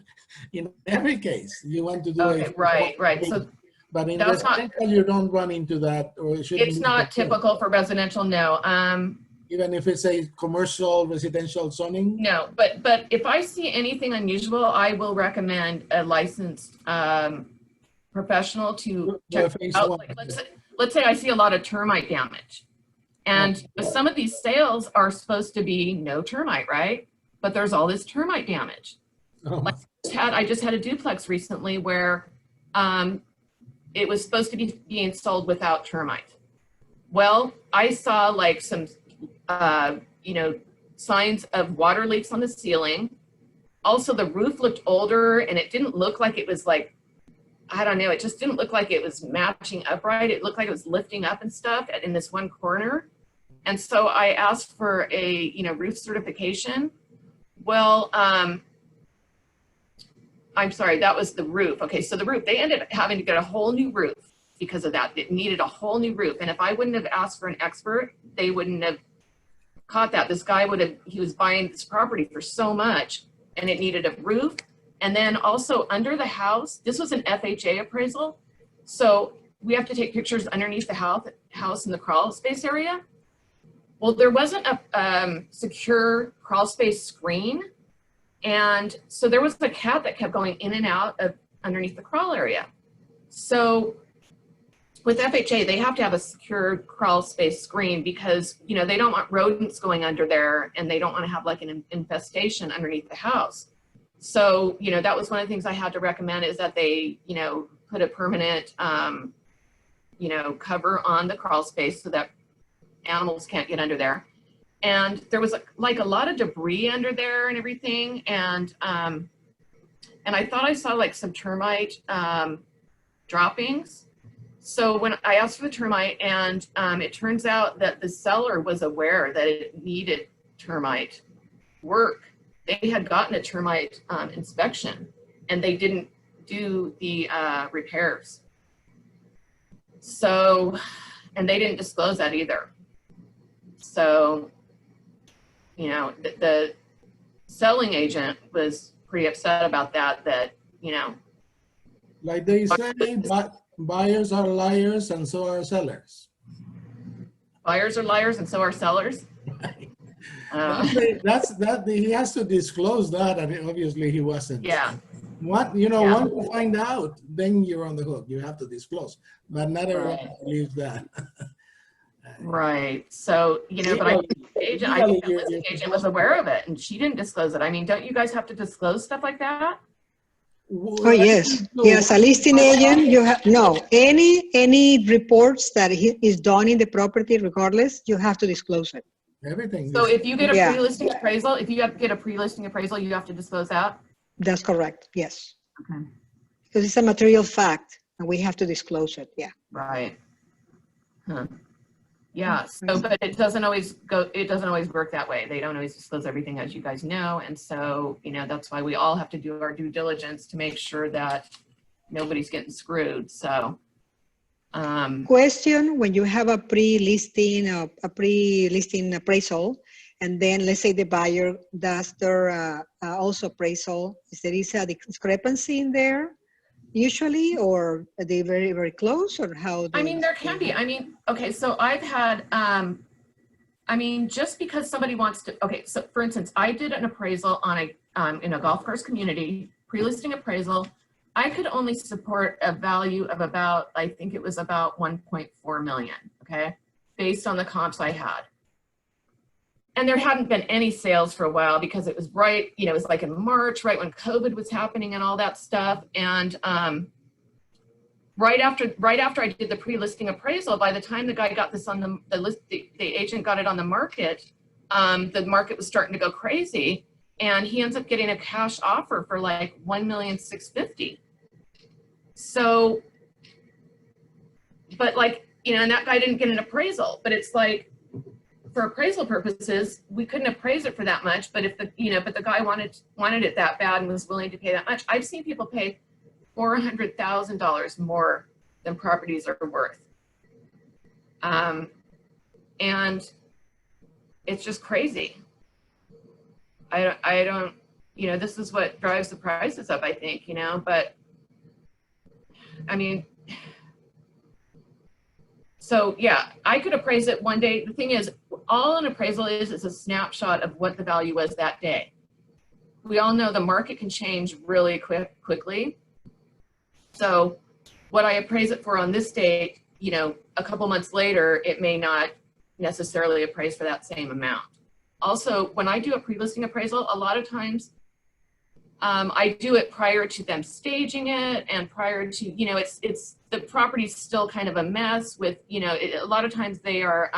[SPEAKER 2] In every case you want to do.
[SPEAKER 1] Okay, right. So,
[SPEAKER 2] but in
[SPEAKER 1] that's
[SPEAKER 2] residential, you don't run into that, or it shouldn't.
[SPEAKER 1] It's not typical for residential, no.
[SPEAKER 2] Even if it's a commercial residential zoning.
[SPEAKER 1] No, but if I see anything unusual, I will recommend a licensed professional to check it out. Like, let's say I see a lot of termite damage. And some of these sales are supposed to be no termite, right? But there's all this termite damage.
[SPEAKER 2] Oh.
[SPEAKER 1] Like I just had a duplex recently where it was supposed to be being sold without termite. Well, I saw like some, signs of water leaks on the ceiling. Also, the roof looked older, and it didn't look like it was like, I don't know, it just didn't look like it was matching upright. It looked like it was lifting up and stuff in this one corner. And so I asked for a, roof certification. Well, I'm sorry, that was the roof. Okay, so the roof, they ended up having to get a whole new roof because of that. It needed a whole new roof. And if I wouldn't have asked for an expert, they wouldn't have caught that. This guy he was buying this property for so much and it needed a roof. And then also under the house, this was an FHA appraisal. So we have to take pictures underneath the house in the crawl space area. Well, there wasn't a secure crawl space screen. And so there was a cat that kept going in and out of underneath the crawl area. So with FHA, they have to have a secure crawl space screen because, they don't want rodents going under there and they don't want to have like an infestation underneath the house. So, that was one of the things I had to recommend is that they, put a permanent, cover on the crawl space so that animals can't get under there. And there was like a lot of debris under there and everything. And I thought I saw like some termite droppings. So when I asked for the termite and it turns out that the seller was aware that it needed termite work. They had gotten a termite inspection and they didn't do the repairs. So, and they didn't disclose that either. So, the selling agent was pretty upset about that,
[SPEAKER 2] Like they say, buyers are liars and so are sellers.
[SPEAKER 1] Buyers are liars and so are sellers.
[SPEAKER 2] He has to disclose that, and obviously he wasn't.
[SPEAKER 1] Yeah.
[SPEAKER 2] Once you find out, then you're on the hook. You have to disclose, but not everyone believes that.
[SPEAKER 1] Right. So, but I think the listing agent was aware of it and she didn't disclose it. I mean, don't you guys have to disclose stuff like that?
[SPEAKER 4] Oh, yes. Yes, a listing agent, you have, no, any reports that is done in the property, regardless, you have to disclose it.
[SPEAKER 2] Everything.
[SPEAKER 1] So if you get a pre-listing appraisal, you have to disclose that?
[SPEAKER 4] That's correct, yes.
[SPEAKER 1] Okay.
[SPEAKER 4] Because it's a material fact and we have to disclose it, yeah.
[SPEAKER 1] Right. Huh. Yeah, so, but it doesn't always work that way. They don't always disclose everything, as you guys know. And so, that's why we all have to do our due diligence to make sure that nobody's getting screwed. So,
[SPEAKER 4] question, when you have a pre-listing appraisal, and then let's say the buyer does their also appraisal, is there a discrepancy in there? Usually, or are they very, very close, or how?
[SPEAKER 1] There can be. Okay, so I've had, just because somebody wants to, okay, so for instance, I did an appraisal on in a golf course community, pre-listing appraisal. I could only support a value of about, I think it was about 1.4 million, okay, based on the comps I had. And there hadn't been any sales for a while because it was it was like in March, right when COVID was happening and all that stuff. And right after I did the pre-listing appraisal, by the time the guy got this on the list, the agent got it on the market was starting to go crazy. And he ends up getting a cash offer for like $1,650,000. So, but and that guy didn't get an appraisal, but it's like, for appraisal purposes, we couldn't appraise it for that much. But if the guy wanted it that bad and was willing to pay that much, I've seen people pay $400,000 more than properties are worth. And it's just crazy. I don't, this is what drives the prices up, I think, but so yeah, I could appraise it one day. The thing is, all an appraisal is a snapshot of what the value was that day. We all know the market can change really quickly. So what I appraise it for on this date, a couple months later, it may not necessarily appraise for that same amount. Also, when I do a pre-listing appraisal, a lot of times I do it prior to them staging it and prior to, it's the property's still kind of a mess with, a lot of times they are,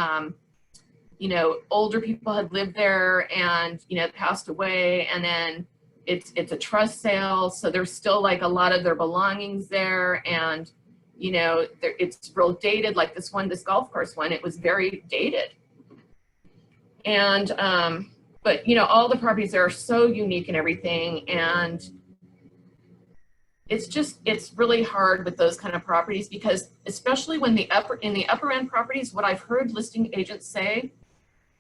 [SPEAKER 1] older people had lived there and, passed away, and then it's a trust sale. So there's still like a lot of their belongings there, and, it's real dated. Like this golf course one, it was very dated. And, but you know, all the properties there are so unique and everything. And it's just, it's really hard with those kind of properties, because especially when in the upper end properties, what I've heard listing agents say,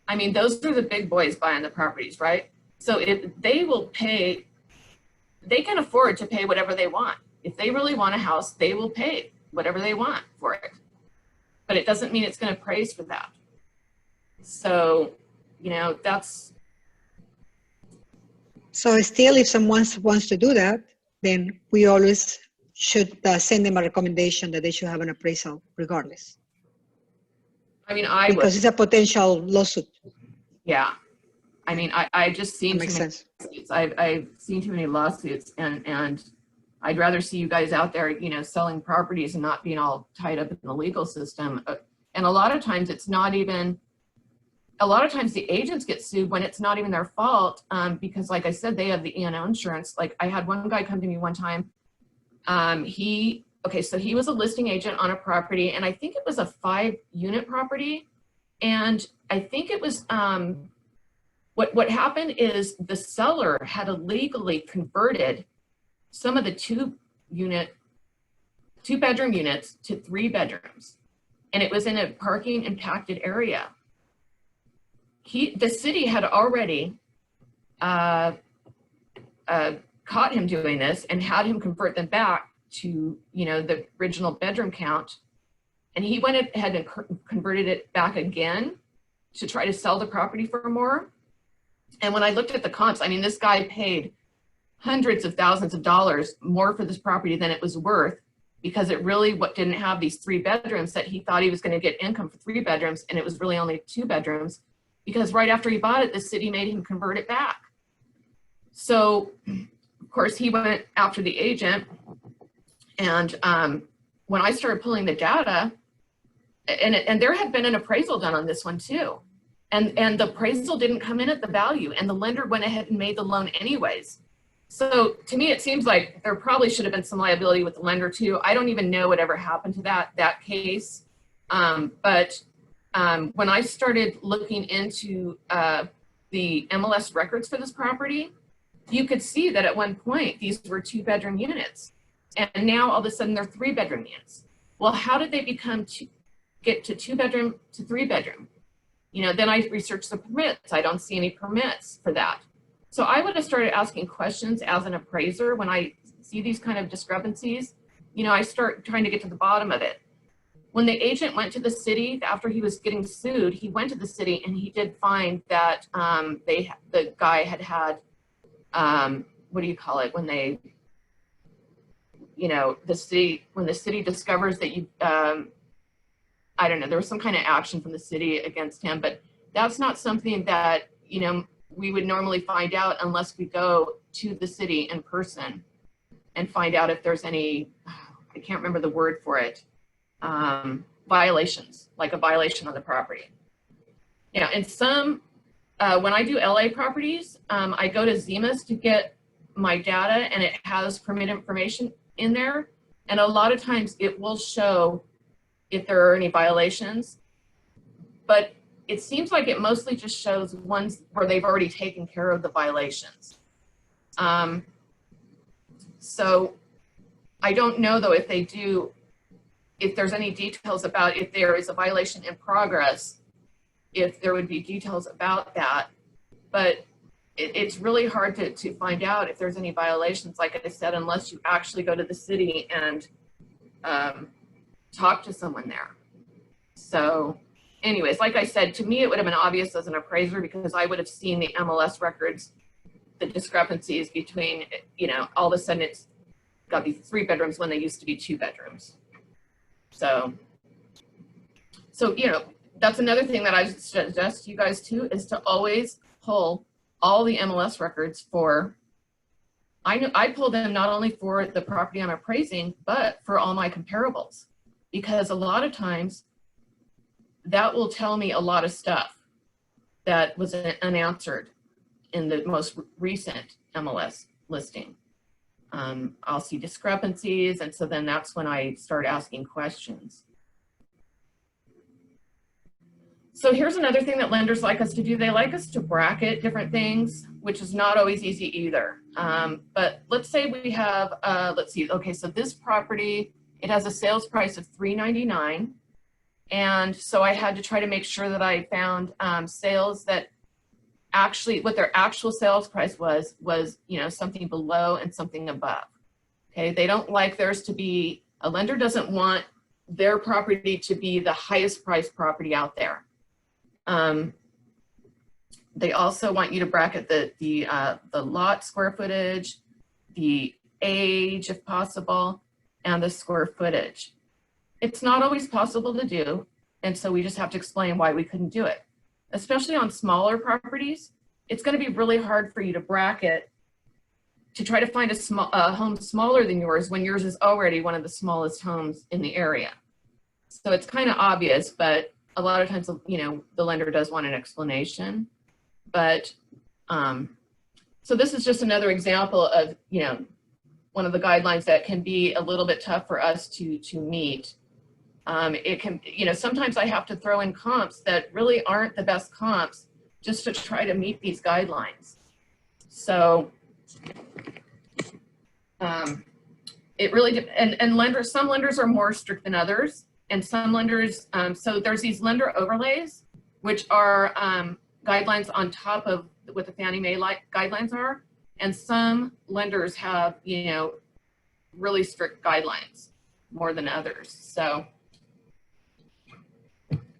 [SPEAKER 1] I mean, those are the big boys buying the properties, right? So if they will pay, they can afford to pay whatever they want. If they really want a house, they will pay whatever they want for it. But it doesn't mean it's going to appraise for that. So, you know, that's.
[SPEAKER 4] So still, if someone wants to do that, then we always should send them a recommendation that they should have an appraisal regardless.
[SPEAKER 1] I mean, I
[SPEAKER 4] because
[SPEAKER 1] would.
[SPEAKER 4] it's a potential lawsuit.
[SPEAKER 1] Yeah. I mean, I just seen
[SPEAKER 4] That
[SPEAKER 1] too
[SPEAKER 4] makes
[SPEAKER 1] many
[SPEAKER 4] sense.
[SPEAKER 1] lawsuits. I've seen too many lawsuits, and I'd rather see you guys out there, you know, selling properties and not being all tied up in the legal system. And a lot of times it's not even, a lot of times the agents get sued when it's not even their fault, because like I said, they have the E&O insurance. Like I had one guy come to me one time. So he was a listing agent on a property, and I think it was a 5-unit property. And I think it was, what happened is the seller had illegally converted some of the 2-bedroom units to 3 bedrooms. And it was in a parking impacted area. The city had already caught him doing this and had him convert them back to, you know, the original bedroom count. And he went ahead and converted it back again to try to sell the property for more. And when I looked at the comps, I mean, this guy paid hundreds of thousands of dollars more for this property than it was worth, because it really didn't have these 3 bedrooms that he thought he was going to get income for 3 bedrooms. And it was really only 2 bedrooms, because right after he bought it, the city made him convert it back. So of course he went after the agent. And when I started pulling the data, and there had been an appraisal done on this one too. And the appraisal didn't come in at the value, and the lender went ahead and made the loan anyways. So to me, it seems like there probably should have been some liability with the lender too. I don't even know whatever happened to that case. But when I started looking into the MLS records for this property, you could see that at one point, these were 2-bedroom units. And now all of a sudden they're 3-bedroom units. Well, how did they get to 2-bedroom to 3-bedroom? You know, then I researched the permits. I don't see any permits for that. So I would have started asking questions as an appraiser when I see these kind of discrepancies. You know, I start trying to get to the bottom of it. When the agent went to the city after he was getting sued, he went to the city and he did find that the guy had what do you call it when they, you know, when the city discovers that you, I don't know, there was some kind of action from the city against him, but that's not something that, you know, we would normally find out unless we go to the city in person and find out if there's any, I can't remember the word for it, violations, like a violation on the property. Yeah, and some, when I do LA properties, I go to Zemas to get my data, and it has permit information in there. And a lot of times it will show if there are any violations, but it seems like it mostly just shows ones where they've already taken care of the violations. So I don't know though if there's any details about if there is a violation in progress, if there would be details about that. But it's really hard to find out if there's any violations, like I said, unless you actually go to the city and talk to someone there. So anyways, like I said, to me, it would have been obvious as an appraiser, because I would have seen the MLS records, the discrepancies between, you know, all of a sudden it's got these 3 bedrooms when they used to be 2 bedrooms. So, you know, that's another thing that I suggest you guys too, is to always pull all the MLS records for, I pull them not only for the property I'm appraising, but for all my comparables, because a lot of times that will tell me a lot of stuff that was unanswered in the most recent MLS listing. I'll see discrepancies, and so then that's when I start asking questions. So here's another thing that lenders like us to do. They like us to bracket different things, which is not always easy either. But let's say we have, let's see, okay, so this property, it has a sales price of $399. And so I had to try to make sure that I found sales that actually, what their actual sales price was, you know, something below and something above. Okay, they don't like theirs to be, a lender doesn't want their property to be the highest priced property out there. They also want you to bracket the lot square footage, the age if possible, and the square footage. It's not always possible to do, and so we just have to explain why we couldn't do it. Especially on smaller properties, it's going to be really hard for you to bracket to try to find a home smaller than yours when yours is already one of the smallest homes in the area. So it's kind of obvious, but a lot of times, you know, the lender does want an explanation. But so this is just another example of, you know, one of the guidelines that can be a little bit tough for us to meet. It can, you know, sometimes I have to throw in comps that really aren't the best comps just to try to meet these guidelines. So it really, and lenders, some lenders are more strict than others. And some lenders, so there's these lender overlays, which are guidelines on top of what the Fannie Mae guidelines are. And some lenders have, you know, really strict guidelines more than others. So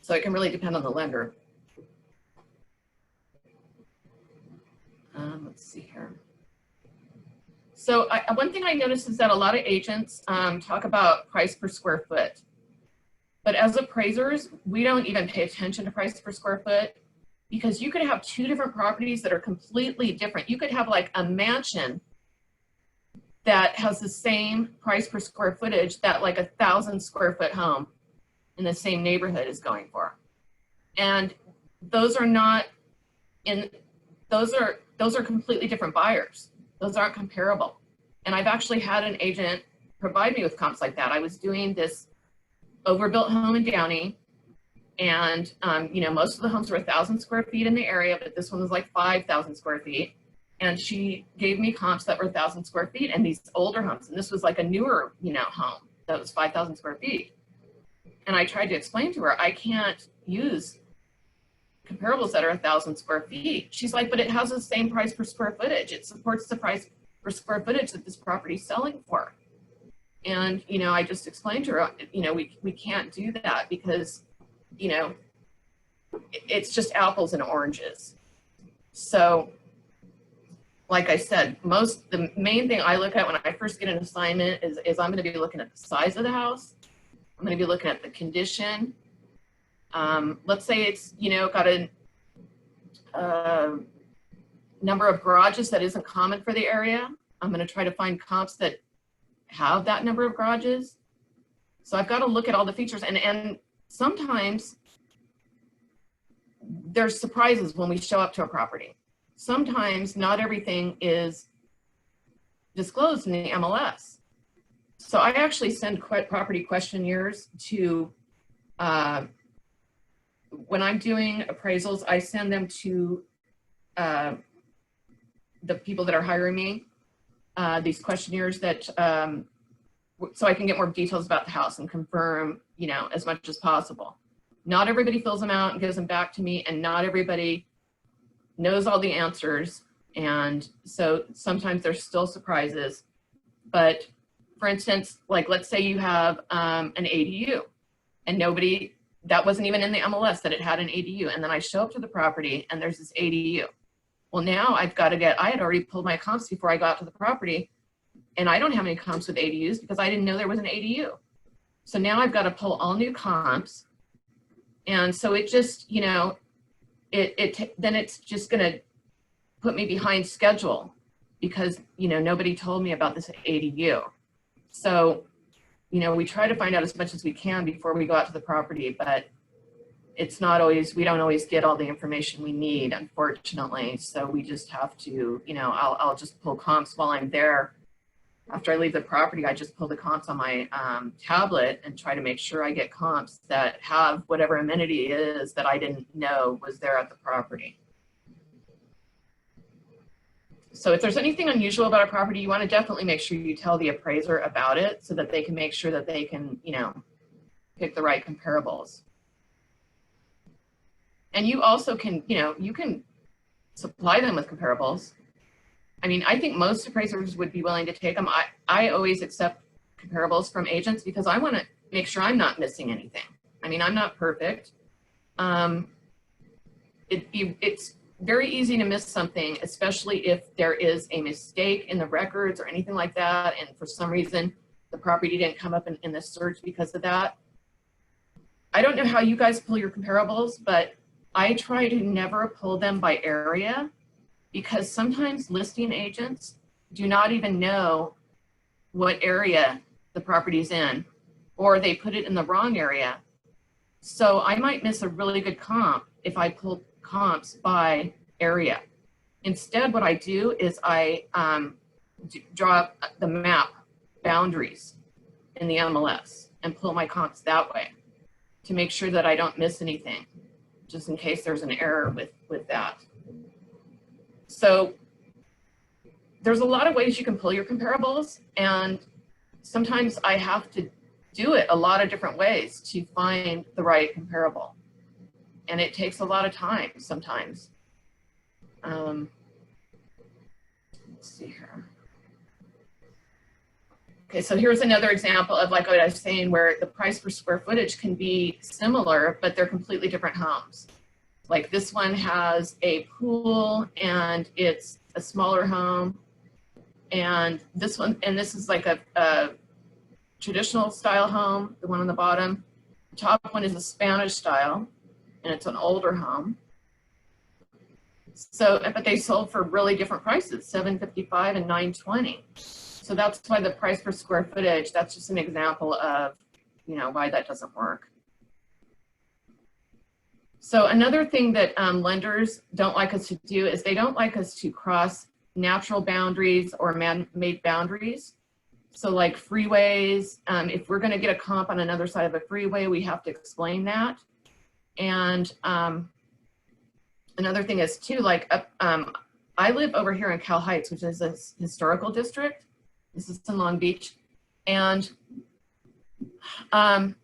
[SPEAKER 1] it can really depend on the lender. Let's see here. So one thing I noticed is that a lot of agents talk about price per square foot. But as appraisers, we don't even pay attention to price per square foot because you could have two different properties that are completely different. You could have like a mansion that has the same price per square footage that like 1,000 square foot home in the same neighborhood is going for. And those are not in, those are completely different buyers. Those aren't comparable. And I've actually had an agent provide me with comps like that. I was doing this overbuilt home in Downey, and you know, most of the homes were 1,000 square feet in the area, but this one was like 5,000 square feet. And she gave me comps that were 1,000 square feet and these older homes. And this was like a newer, you know, home that was 5,000 square feet. And I tried to explain to her, I can't use comparables that are 1,000 square feet. She's like, but it has the same price per square footage. It supports the price per square footage that this property is selling for. And, you know, I just explained to her, you know, we can't do that because, you know, it's just apples and oranges. So, like I said, the main thing I look at when I first get an assignment is I'm going to be looking at the size of the house. I'm going to be looking at the condition. Let's say it's, you know, got a number of garages that isn't common for the area. I'm going to try to find comps that have that number of garages. So I've got to look at all the features, and sometimes there's surprises when we show up to a property. Sometimes not everything is disclosed in the MLS. So I actually send property questionnaires to, when I'm doing appraisals, I send them to the people that are hiring me, these questionnaires that, so I can get more details about the house and confirm, you know, as much as possible. Not everybody fills them out and gives them back to me, and not everybody knows all the answers. And so sometimes there's still surprises. But for instance, like let's say you have an ADU and that wasn't even in the MLS that it had an ADU. And then I show up to the property and there's this ADU. Well, now I've got to I had already pulled my comps before I got to the property, and I don't have any comps with ADUs because I didn't know there was an ADU. So now I've got to pull all new comps. And so it just, you know, then it's just going to put me behind schedule because, you know, nobody told me about this ADU. So, you know, we try to find out as much as we can before we go out to the property, but it's not always, we don't always get all the information we need, unfortunately. So we just have to, you know, I'll just pull comps while I'm there after I leave the property, I just pull the comps on my tablet and try to make sure I get comps that have whatever amenity it is that I didn't know was there at the property. So if there's anything unusual about a property, you want to definitely make sure you tell the appraiser about it so that they can make sure that they can, you know, pick the right comparables. And you also can, you know, you can supply them with comparables. I mean, I think most appraisers would be willing to take them. I always accept comparables from agents because I want to make sure I'm not missing anything. I mean, I'm not perfect. It's very easy to miss something, especially if there is a mistake in the records or anything like that, and for some reason the property didn't come up in the search because of that. I don't know how you guys pull your comparables, but I try to never pull them by area because sometimes listing agents do not even know what area the property's in, or they put it in the wrong area. So I might miss a really good comp if I pull comps by area. Instead, what I do is I draw the map boundaries in the MLS and pull my comps that way to make sure that I don't miss anything, just in case there's an error with that. So there's a lot of ways you can pull your comparables, and sometimes I have to do it a lot of different ways to find the right comparable. And it takes a lot of time sometimes. Let's see here. Okay, so here's another example of like what I was saying, where the price per square footage can be similar, but they're completely different homes. Like this one has a pool and it's a smaller home. And this one, and this is like a traditional style home, the one on the bottom. The top one is a Spanish style, and it's an older home. So, but they sold for really different prices, $755 and $920. So that's why the price per square footage, that's just an example of, you know, why that doesn't work. So another thing that lenders don't like us to do is they don't like us to cross natural boundaries or man-made boundaries. So like freeways, if we're gonna get a comp on another side of a freeway, we have to explain that. And another thing is too, like I live over here in Cal Heights, which is a historical district. This is in Long Beach. And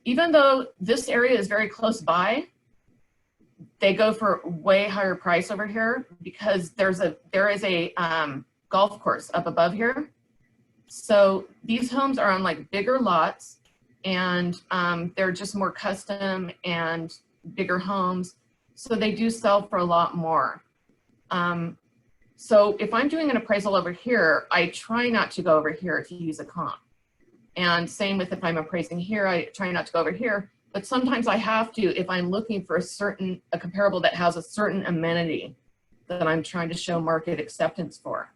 [SPEAKER 1] even though this area is very close by, they go for way higher price over here because there is a golf course up above here. So these homes are on like bigger lots, and they're just more custom and bigger homes. So they do sell for a lot more. So if I'm doing an appraisal over here, I try not to go over here to use a comp. And same with if I'm appraising here, I try not to go over here. But sometimes I have to if I'm looking for a comparable that has a certain amenity that I'm trying to show market acceptance for.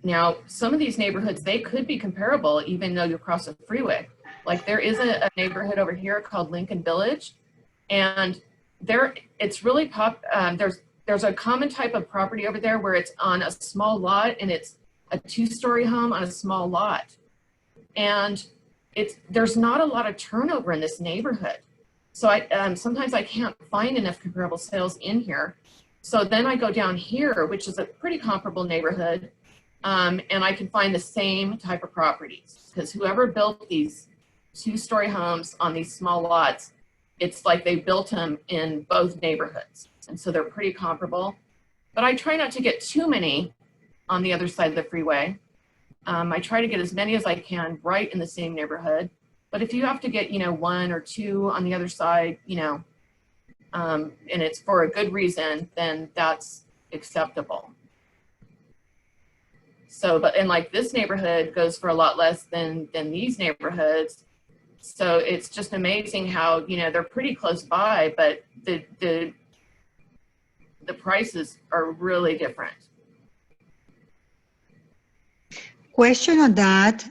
[SPEAKER 1] Now, some of these neighborhoods, they could be comparable even though you cross a freeway. Like there is a neighborhood over here called Lincoln Village, and it's really there's a common type of property over there where it's on a small lot and it's a 2-story home on a small lot. And there's not a lot of turnover in this neighborhood. So sometimes I can't find enough comparable sales in here. So then I go down here, which is a pretty comparable neighborhood, and I can find the same type of properties because whoever built these 2-story homes on these small lots, it's like they built them in both neighborhoods. And so they're pretty comparable. But I try not to get too many on the other side of the freeway. I try to get as many as I can right in the same neighborhood. But if you have to get, 1 or 2 on the other side, and it's for a good reason, then that's acceptable. So, and like this neighborhood goes for a lot less than these neighborhoods. So it's just amazing how, they're pretty close by, but the prices are really different.
[SPEAKER 4] Question on that,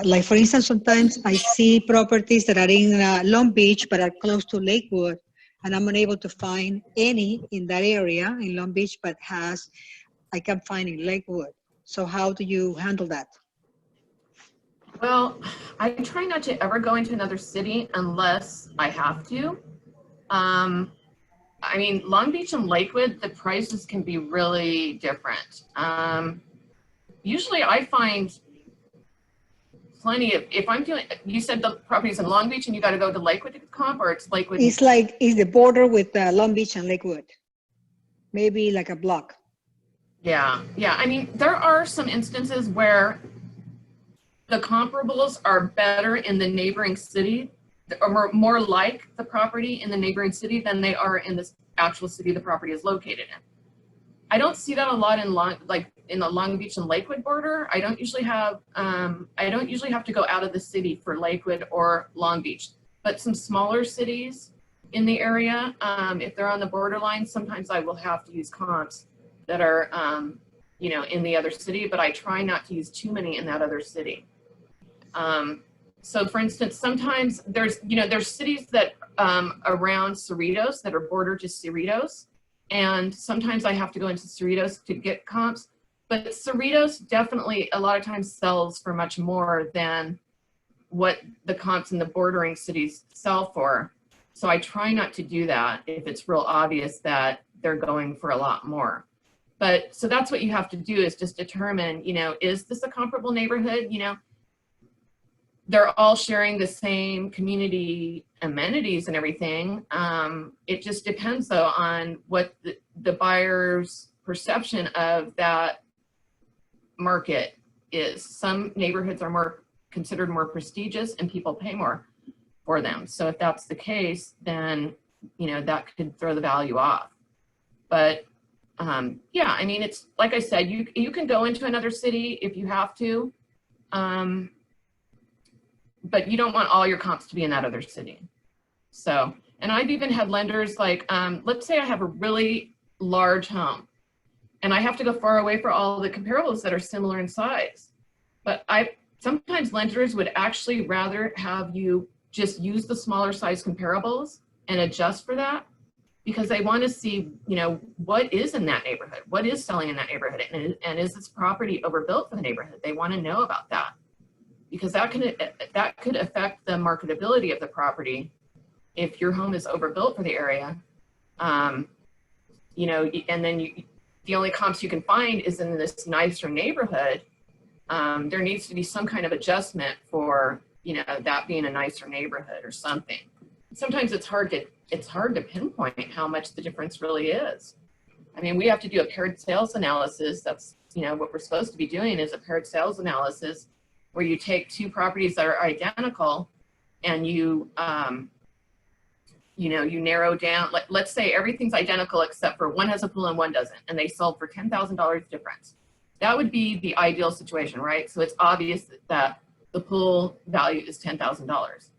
[SPEAKER 4] like for instance, sometimes I see properties that are in Long Beach but are close to Lakewood, and I'm unable to find any in that area in Long Beach but has I can find in Lakewood. So how do you handle that?
[SPEAKER 1] Well, I try not to ever go into another city unless I have to. I mean, Long Beach and Lakewood, the prices can be really different. Usually I find plenty of, if I'm doing, you said the property's in Long Beach and you got to go to Lakewood to comp, or it's Lakewood?
[SPEAKER 4] It's like, it's the border with Long Beach and Lakewood. Maybe like a block.
[SPEAKER 1] Yeah. I mean, there are some instances where the comparables are better in the neighboring city, or more like the property in the neighboring city than they are in the actual city the property is located in. I don't see that a lot in the Long Beach and Lakewood border. I don't usually have to go out of the city for Lakewood or Long Beach, but some smaller cities in the area, if they're on the borderline, sometimes I will have to use comps that are, in the other city, but I try not to use too many in that other city. So for instance, sometimes there's cities that around Cerritos that are bordered to Cerritos. And sometimes I have to go into Cerritos to get comps, but Cerritos definitely a lot of times sells for much more than what the comps in the bordering cities sell for. So I try not to do that if it's real obvious that they're going for a lot more. But so that's what you have to do, is just determine, is this a comparable neighborhood? They're all sharing the same community amenities and everything. It just depends though on what the buyer's perception of that market is. Some neighborhoods are considered more prestigious and people pay more for them. So if that's the case, then, that could throw the value off. But yeah, I mean, it's like I said, you can go into another city if you have to. But you don't want all your comps to be in that other city. So, and I've even had lenders like, let's say I have a really large home and I have to go far away for all the comparables that are similar in size. But sometimes lenders would actually rather have you just use the smaller size comparables and adjust for that, because they want to see, what is in that neighborhood, what is selling in that neighborhood, and is this property overbuilt for the neighborhood? They want to know about that, because that could affect the marketability of the property if your home is overbuilt for the area. And then the only comps you can find is in this nicer neighborhood. There needs to be some kind of adjustment for, that being a nicer neighborhood or something. Sometimes it's hard to pinpoint how much the difference really is. I mean, we have to do a paired sales analysis. That's, what we're supposed to be doing is a paired sales analysis, where you take two properties that are identical and you narrow down, let's say everything's identical except for one has a pool and one doesn't, and they sold for $10,000 difference. That would be the ideal situation, right? So it's obvious that the pool value is $10,000.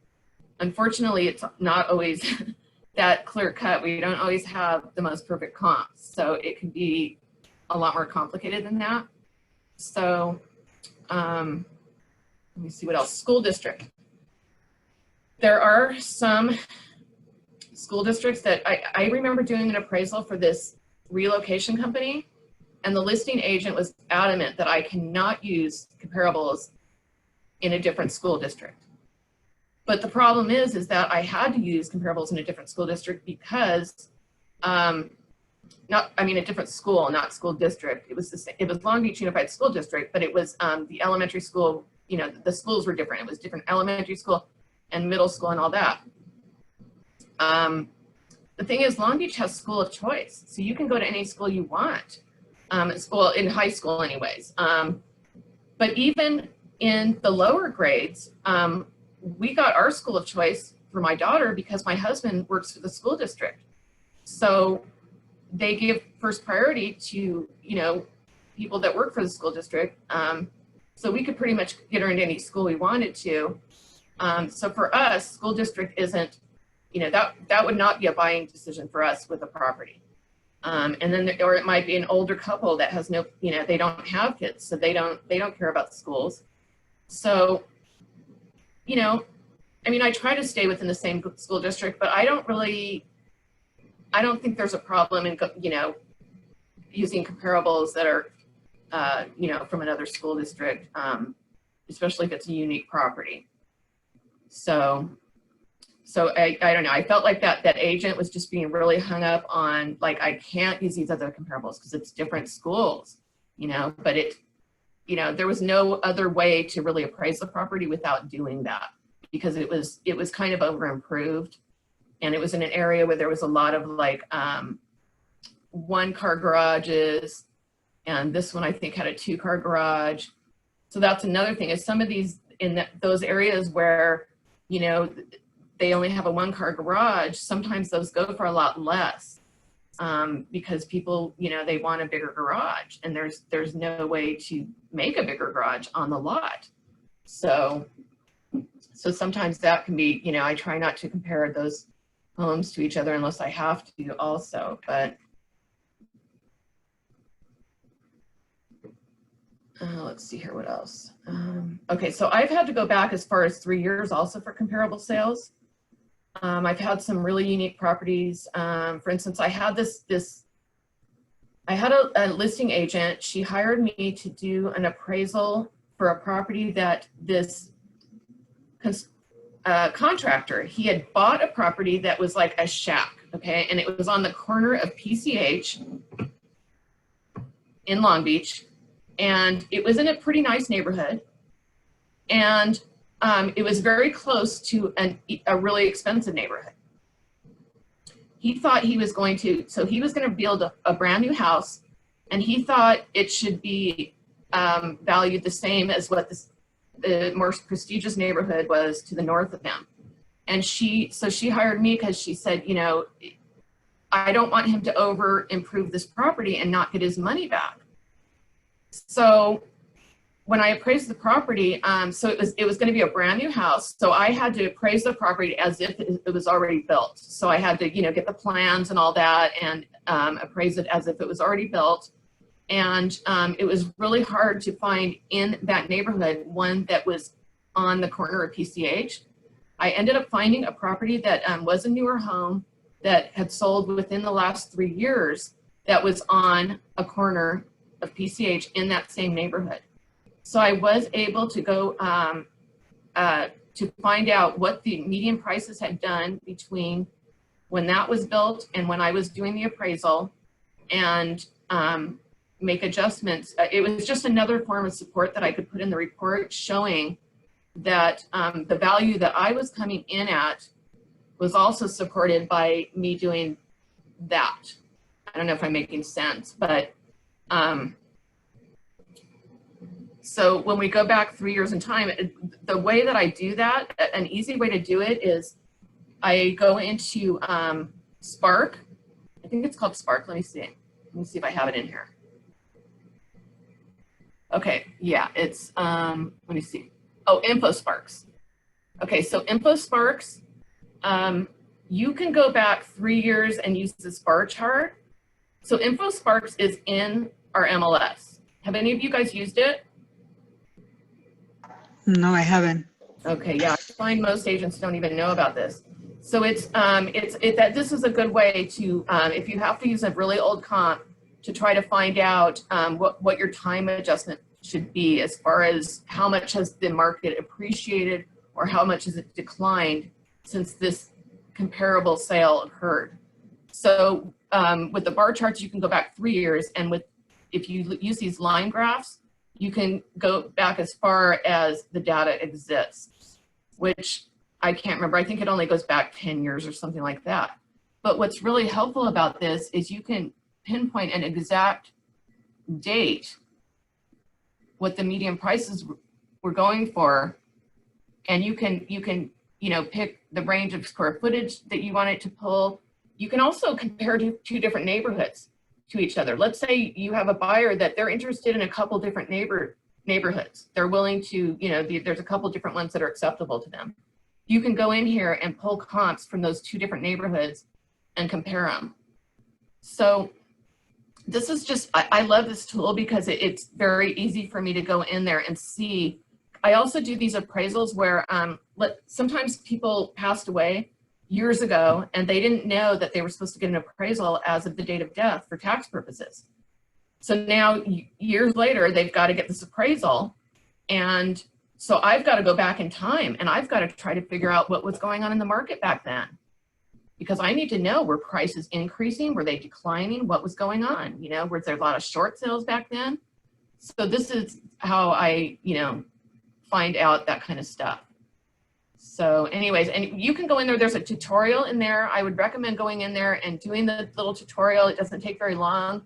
[SPEAKER 1] Unfortunately, it's not always that clear cut. We don't always have the most perfect comps. So it can be a lot more complicated than that. So, let me see what else. School district. There are some school districts that I remember doing an appraisal for this relocation company, and the listing agent was adamant that I cannot use comparables in a different school district. But the problem is that I had to use comparables in a different school district because, a different school, not school district. It was Long Beach Unified School District, but it was the elementary school. The schools were different. It was different elementary school and middle school and all that. The thing is, Long Beach has school of choice. So you can go to any school you want, in high school anyways. But even in the lower grades, we got our school of choice for my daughter because my husband works for the school district. So they give first priority to, people that work for the school district. So we could pretty much get her into any school we wanted to. So for us, school district isn't, that would not be a buying decision for us with a property. And then, or it might be an older couple that has no, they don't have kids, so they don't care about schools. So, I try to stay within the same school district, but I don't think there's a problem in, using comparables that are, you know, from another school district, especially if it's a unique property. So I don't know, I felt like that agent was just being really hung up on, like, I can't use these other comparables because it's different schools, you know, but you know, there was no other way to really appraise the property without doing that, because it was kind of over improved, and it was in an area where there was a lot of like 1-car garages, and this one I think had a 2-car garage. So that's another thing, is some of these in those areas where, you know, they only have a 1-car garage, sometimes those go for a lot less, because people, you know, they want a bigger garage, and there's no way to make a bigger garage on the lot. So sometimes that can be, you know, I try not to compare those homes to each other unless I have to also, but let's see here, what else? Okay, so I've had to go back as far as 3 years also for comparable sales. I've had some really unique properties. For instance, I had I had a listing agent. She hired me to do an appraisal for a property that this contractor, he had bought a property that was like a shack, okay? And it was on the corner of PCH in Long Beach. And it was in a pretty nice neighborhood. And it was very close to a really expensive neighborhood. He thought he was going to, so he was going to build a brand new house, and he thought it should be valued the same as what the more prestigious neighborhood was to the north of him. And so she hired me because she said, you know, I don't want him to over improve this property and not get his money back. So when I appraised the property, so it was going to be a brand new house. So I had to appraise the property as if it was already built. So I had to, you know, get the plans and all that and appraise it as if it was already built. And it was really hard to find in that neighborhood one that was on the corner of PCH. I ended up finding a property that was a newer home that had sold within the last 3 years that was on a corner of PCH in that same neighborhood. So I was able to go to find out what the median prices had done between when that was built and when I was doing the appraisal, and make adjustments. It was just another form of support that I could put in the report showing that the value that I was coming in at was also supported by me doing that. I don't know if I'm making sense, but so when we go back 3 years in time, the way that I do that, an easy way to do it is I go into Spark. I think it's called Spark. Let me see if I have it in here. Okay, yeah, it's, let me see. Oh, InfoSparks. Okay, so InfoSparks, you can go back 3 years and use this bar chart. So InfoSparks is in our MLS. Have any of you guys used it?
[SPEAKER 4] No, I haven't.
[SPEAKER 1] Okay, yeah, I find most agents don't even know about this. So that this is a good way to, if you have to use a really old comp, to try to find out what your time adjustment should be as far as how much has the market appreciated or how much has it declined since this comparable sale occurred. So with the bar charts, you can go back 3 years, and if you use these line graphs, you can go back as far as the data exists, which I can't remember. I think it only goes back 10 years or something like that. But what's really helpful about this is you can pinpoint an exact date, what the median prices were going for, and you can pick the range of square footage that you want it to pull. You can also compare two different neighborhoods to each other. Let's say you have a buyer that they're interested in a couple different neighborhoods. They're willing to, there's a couple different ones that are acceptable to them. You can go in here and pull comps from those two different neighborhoods and compare them. So this is just, I love this tool because it's very easy for me to go in there and see. I also do these appraisals where sometimes people passed away years ago and they didn't know that they were supposed to get an appraisal as of the date of death for tax purposes. So now years later, they've got to get this appraisal. And so I've got to go back in time and I've got to try to figure out what was going on in the market back then. Because I need to know, were prices increasing? Were they declining? What was going on? You know, was there a lot of short sales back then? So this is how I, you know, find out that kind of stuff. So anyways, and you can go in there, there's a tutorial in there. I would recommend going in there and doing the little tutorial. It doesn't take very long,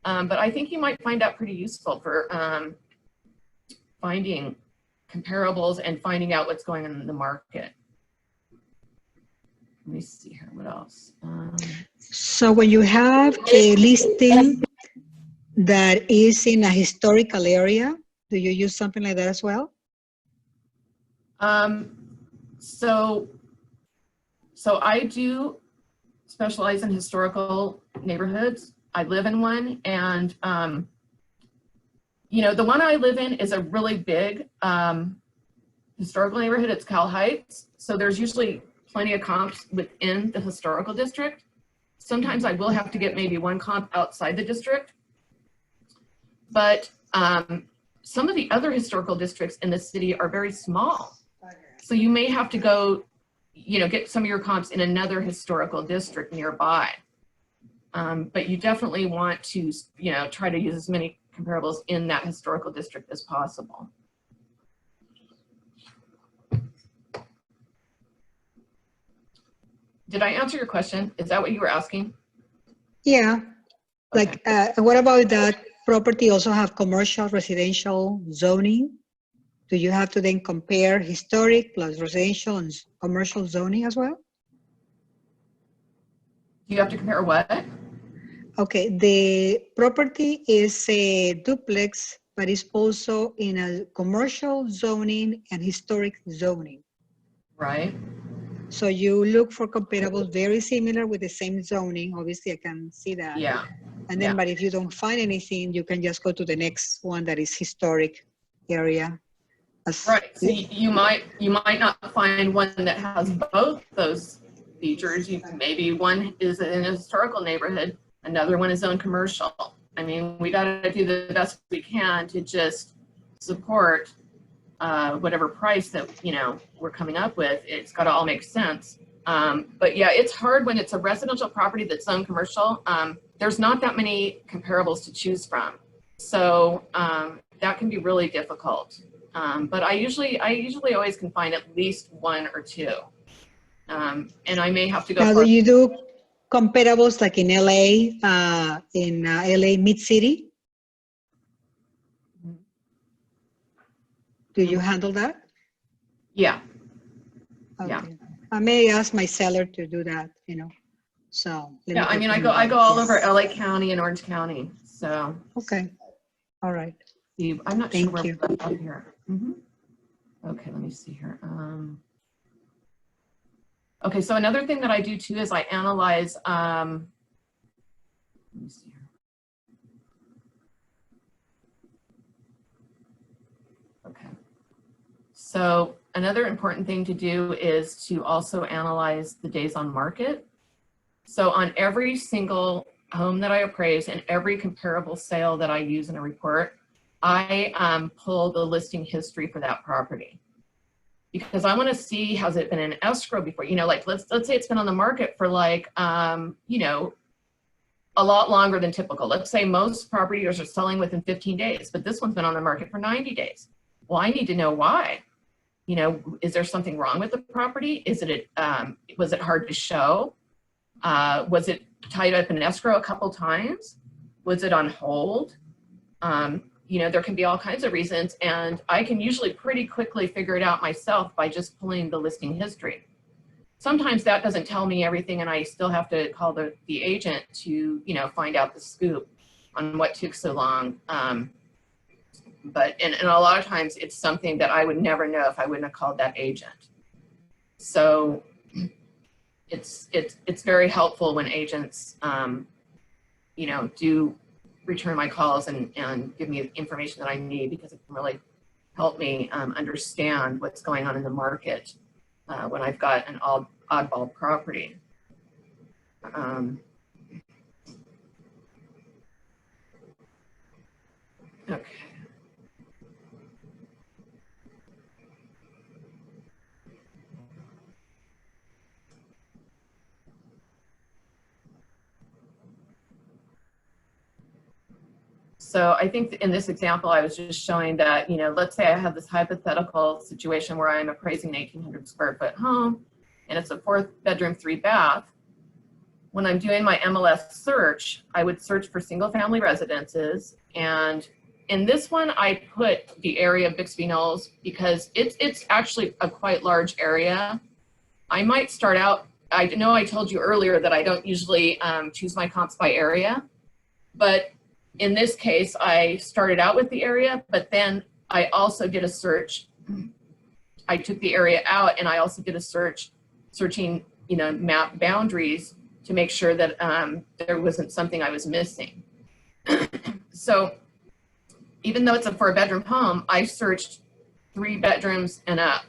[SPEAKER 1] but I think you might find that pretty useful for finding comparables and finding out what's going on in the market. Let me see here, what else?
[SPEAKER 4] So when you have a listing that is in a historical area, do you use something like that as well?
[SPEAKER 1] So I do specialize in historical neighborhoods. I live in one, and you know, the one I live in is a really big historical neighborhood. It's Cal Heights, so there's usually plenty of comps within the historical district. Sometimes I will have to get maybe one comp outside the district, but some of the other historical districts in the city are very small. So you may have to go, you know, get some of your comps in another historical district nearby. But you definitely want to, you know, try to use as many comparables in that historical district as possible. Did I answer your question? Is that what you were asking?
[SPEAKER 4] Yeah.
[SPEAKER 1] Okay.
[SPEAKER 4] Like, what about that property also have commercial, residential zoning? Do you have to then compare historic plus residential and commercial zoning as well?
[SPEAKER 1] Do you have to compare what?
[SPEAKER 4] Okay, the property is a duplex, but it's also in a commercial zoning and historic zoning.
[SPEAKER 1] Right.
[SPEAKER 4] So you look for comparables very similar with the same zoning. Obviously, I can see that.
[SPEAKER 1] Yeah.
[SPEAKER 4] And then,
[SPEAKER 1] Yeah.
[SPEAKER 4] but if you don't find anything, you can just go to the next one that is historic area.
[SPEAKER 1] Right. So you might not find one that has both those features. Maybe one is in a historical neighborhood, another one is zoned commercial. I mean, we got to do the best we can to just support whatever price that, you know, we're coming up with. It's got to all make sense. But yeah, it's hard when it's a residential property that's zoned commercial. There's not that many comparables to choose from. So that can be really difficult. But I usually always can find at least one or two. And I may have to go.
[SPEAKER 4] Now, do you do comparables like in LA, LA Mid-City? Do you handle that?
[SPEAKER 1] Yeah.
[SPEAKER 4] Okay.
[SPEAKER 1] Yeah.
[SPEAKER 4] I may ask my seller to do that, you know. So
[SPEAKER 1] Yeah, I mean, I go all over LA County and Orange County. So.
[SPEAKER 4] Okay. All right.
[SPEAKER 1] I'm not sure
[SPEAKER 4] Thank
[SPEAKER 1] where
[SPEAKER 4] you.
[SPEAKER 1] we're at here. Okay, let me see here. Okay, so another thing that I do too is I analyze, let me see here. Okay, so another important thing to do is to also analyze the days on market. So on every single home that I appraise and every comparable sale that I use in a report, I pull the listing history for that property, because I want to see, has it been in escrow before? You know, like let's say it's been on the market for like, you know, a lot longer than typical. Let's say most properties are selling within 15 days, but this one's been on the market for 90 days. Well, I need to know why. You know, is there something wrong with the property? Is it, was it hard to show? Was it tied up in escrow a couple times? Was it on hold? You know, there can be all kinds of reasons, and I can usually pretty quickly figure it out myself by just pulling the listing history. Sometimes that doesn't tell me everything, and I still have to call the agent to, you know, find out the scoop on what took so long. But and a lot of times it's something that I would never know if I wouldn't have called that agent. So it's very helpful when agents, you know, do return my calls and give me the information that I need, because it can really help me understand what's going on in the market when I've got an oddball property. Okay. So I think in this example, I was just showing that, you know, let's say I have this hypothetical situation where I'm appraising an 1,800 square foot home and it's a 4-bedroom, 3-bath. When I'm doing my MLS search, I would search for single family residences. And in this one, I put the area of Bixby Knolls because it's actually a quite large area. I might start out, I know I told you earlier that I don't usually choose my comps by area, but in this case, I started out with the area, but then I also did a search. I took the area out and I also did a search, searching, you know, map boundaries to make sure that there wasn't something I was missing. So even though it's a 4-bedroom home, I searched 3 bedrooms and up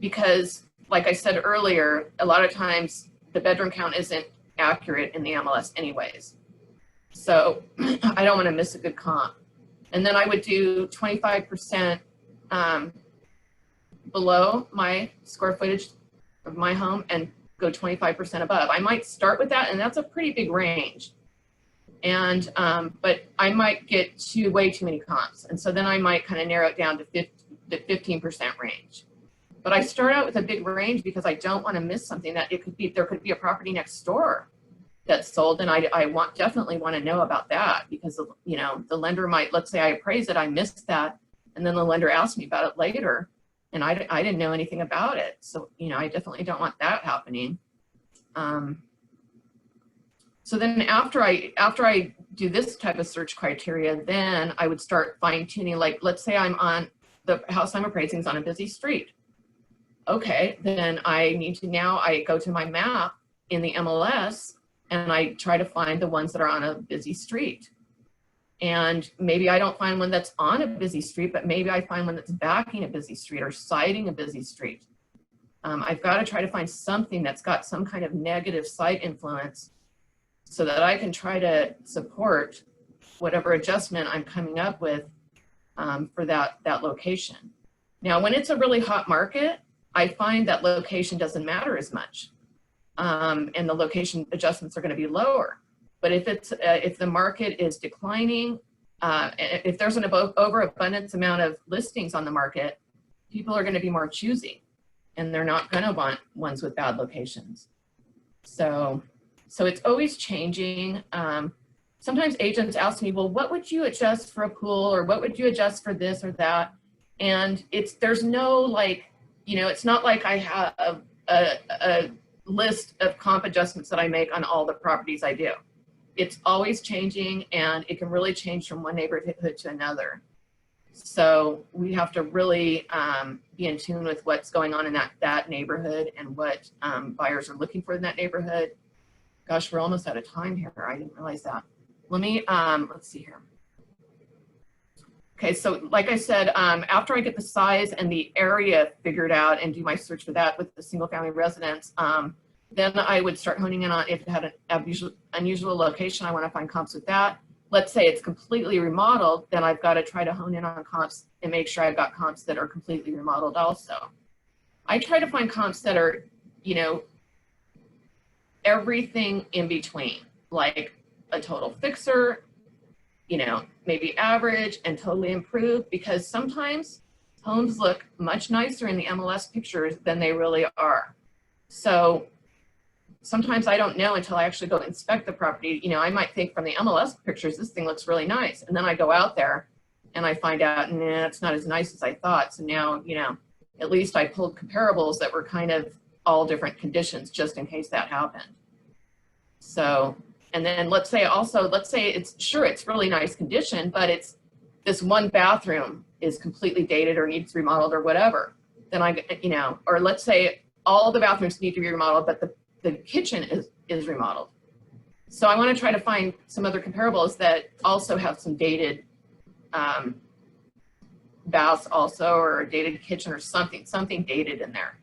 [SPEAKER 1] because, like I said earlier, a lot of times the bedroom count isn't accurate in the MLS anyways. So I don't want to miss a good comp. And then I would do 25% below my square footage of my home and go 25% above. I might start with that, and that's a pretty big range. And but I might get way too many comps, and so then I might kind of narrow it down to the 15% range. But I start out with a big range because I don't want to miss something that it could be. There could be a property next door that's sold, and I definitely want to know about that because, you know, the lender might, let's say I appraise it, I missed that, and then the lender asked me about it later, and I didn't know anything about it. So, you know, I definitely don't want that happening. So then after I do this type of search criteria, then I would start fine tuning. Like, let's say I'm on the house I'm appraising is on a busy street. Okay, then I need to, now I go to my map in the MLS and I try to find the ones that are on a busy street. And maybe I don't find one that's on a busy street, but maybe I find one that's backing a busy street or siding a busy street. I've got to try to find something that's got some kind of negative site influence so that I can try to support whatever adjustment I'm coming up with for that location. Now, when it's a really hot market, I find that location doesn't matter as much. And the location adjustments are going to be lower. But if the market is declining, if there's an overabundance amount of listings on the market, people are going to be more choosy, and they're not going to want ones with bad locations. So it's always changing. Sometimes agents ask me, well, what would you adjust for a pool, or what would you adjust for this or that? And there's no, like, you know, it's not like I have a list of comp adjustments that I make on all the properties I do. It's always changing, and it can really change from one neighborhood to another. So we have to really be in tune with what's going on in that neighborhood and what buyers are looking for in that neighborhood. Gosh, we're almost out of time here. I didn't realize that. Let me, let's see here. Okay, so like I said, after I get the size and the area figured out and do my search for that with the single family residence, then I would start honing in on if it had an unusual location, I want to find comps with that. Let's say it's completely remodeled, then I've got to try to hone in on comps and make sure I've got comps that are completely remodeled also. I try to find comps that are, you know, everything in between, like a total fixer, you know, maybe average and totally improved, because sometimes homes look much nicer in the MLS pictures than they really are. So sometimes I don't know until I actually go inspect the property. You know, I might think from the MLS pictures, this thing looks really nice. And then I go out there and I find out, nah, it's not as nice as I thought. So now, you know, at least I pulled comparables that were kind of all different conditions just in case that happened. So, and then let's say it's really nice condition, but it's this one bathroom is completely dated or needs remodeled or whatever. Then you know, or let's say all the bathrooms need to be remodeled, but the kitchen is remodeled. So I want to try to find some other comparables that also have some dated baths also, or a dated kitchen or something dated in there.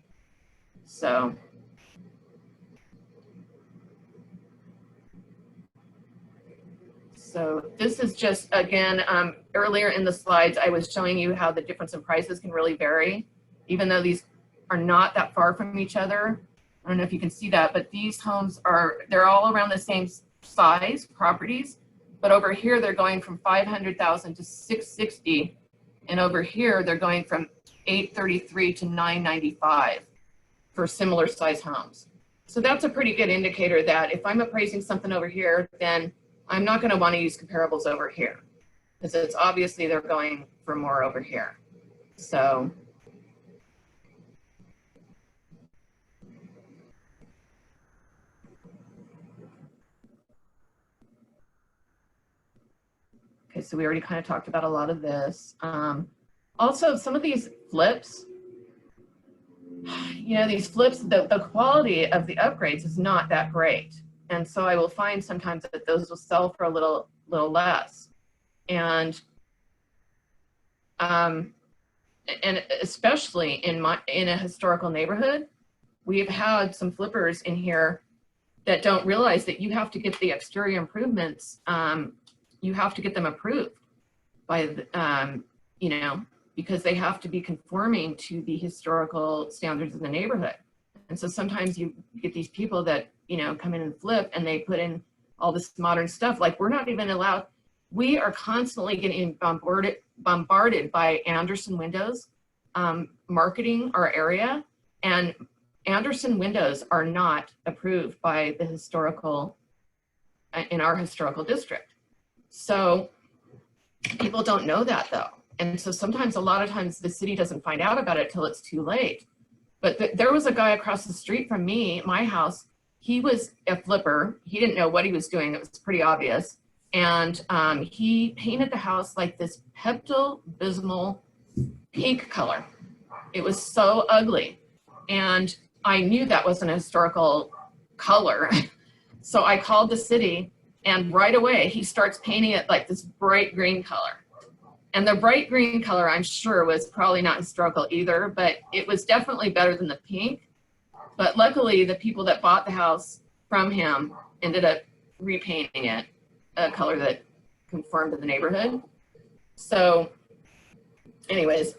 [SPEAKER 1] So. So this is just, again, earlier in the slides, I was showing you how the difference in prices can really vary, even though these are not that far from each other. I don't know if you can see that, but these homes they're all around the same size properties, but over here they're going from 500,000 to 660, and over here they're going from 833 to 995 for similar size homes. So that's a pretty good indicator that if I'm appraising something over here, then I'm not going to want to use comparables over here, because it's obviously they're going for more over here. So okay, so we already kind of talked about a lot of this. Also, some of these flips, you know, these flips, the quality of the upgrades is not that great. And so I will find sometimes that those will sell for a little less. And especially in a historical neighborhood, we've had some flippers in here that don't realize that you have to get the exterior improvements. You have to get them approved by the, you know, because they have to be conforming to the historical standards of the neighborhood. And so sometimes you get these people that, you know, come in and flip and they put in all this modern stuff. Like, we're not even allowed, we are constantly getting bombarded by Anderson Windows marketing our area, and Anderson Windows are not approved by the historical, in our historical district. So people don't know that though. And so sometimes, a lot of times the city doesn't find out about it till it's too late. But there was a guy across the street from me, my house, he was a flipper. He didn't know what he was doing. It was pretty obvious. And he painted the house like this Pepto-Bismol pink color. It was so ugly. And I knew that wasn't a historical color. So I called the city, and right away he starts painting it like this bright green color. And the bright green color, I'm sure, was probably not historical either, but it was definitely better than the pink. But luckily, the people that bought the house from him ended up repainting it a color that conformed to the neighborhood. So anyways,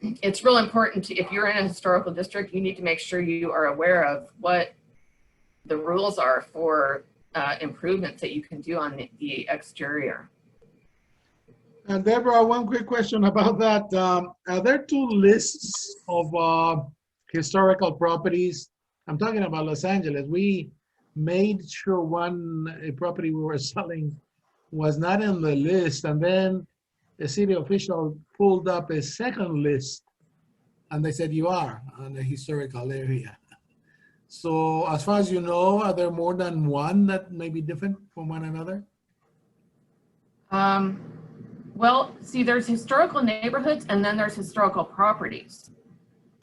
[SPEAKER 1] it's real important to, if you're in a historical district, you need to make sure you are aware of what the rules are for improvements that you can do on the exterior.
[SPEAKER 2] And Deborah, one quick question about that. Are there two lists of historical properties? I'm talking about Los Angeles. We made sure a property we were selling was not in the list, and then a city official pulled up a second list, and they said, you are on a historical area. So as far as you know, are there more than one that may be different from one another?
[SPEAKER 1] Well, see, there's historical neighborhoods and then there's historical properties.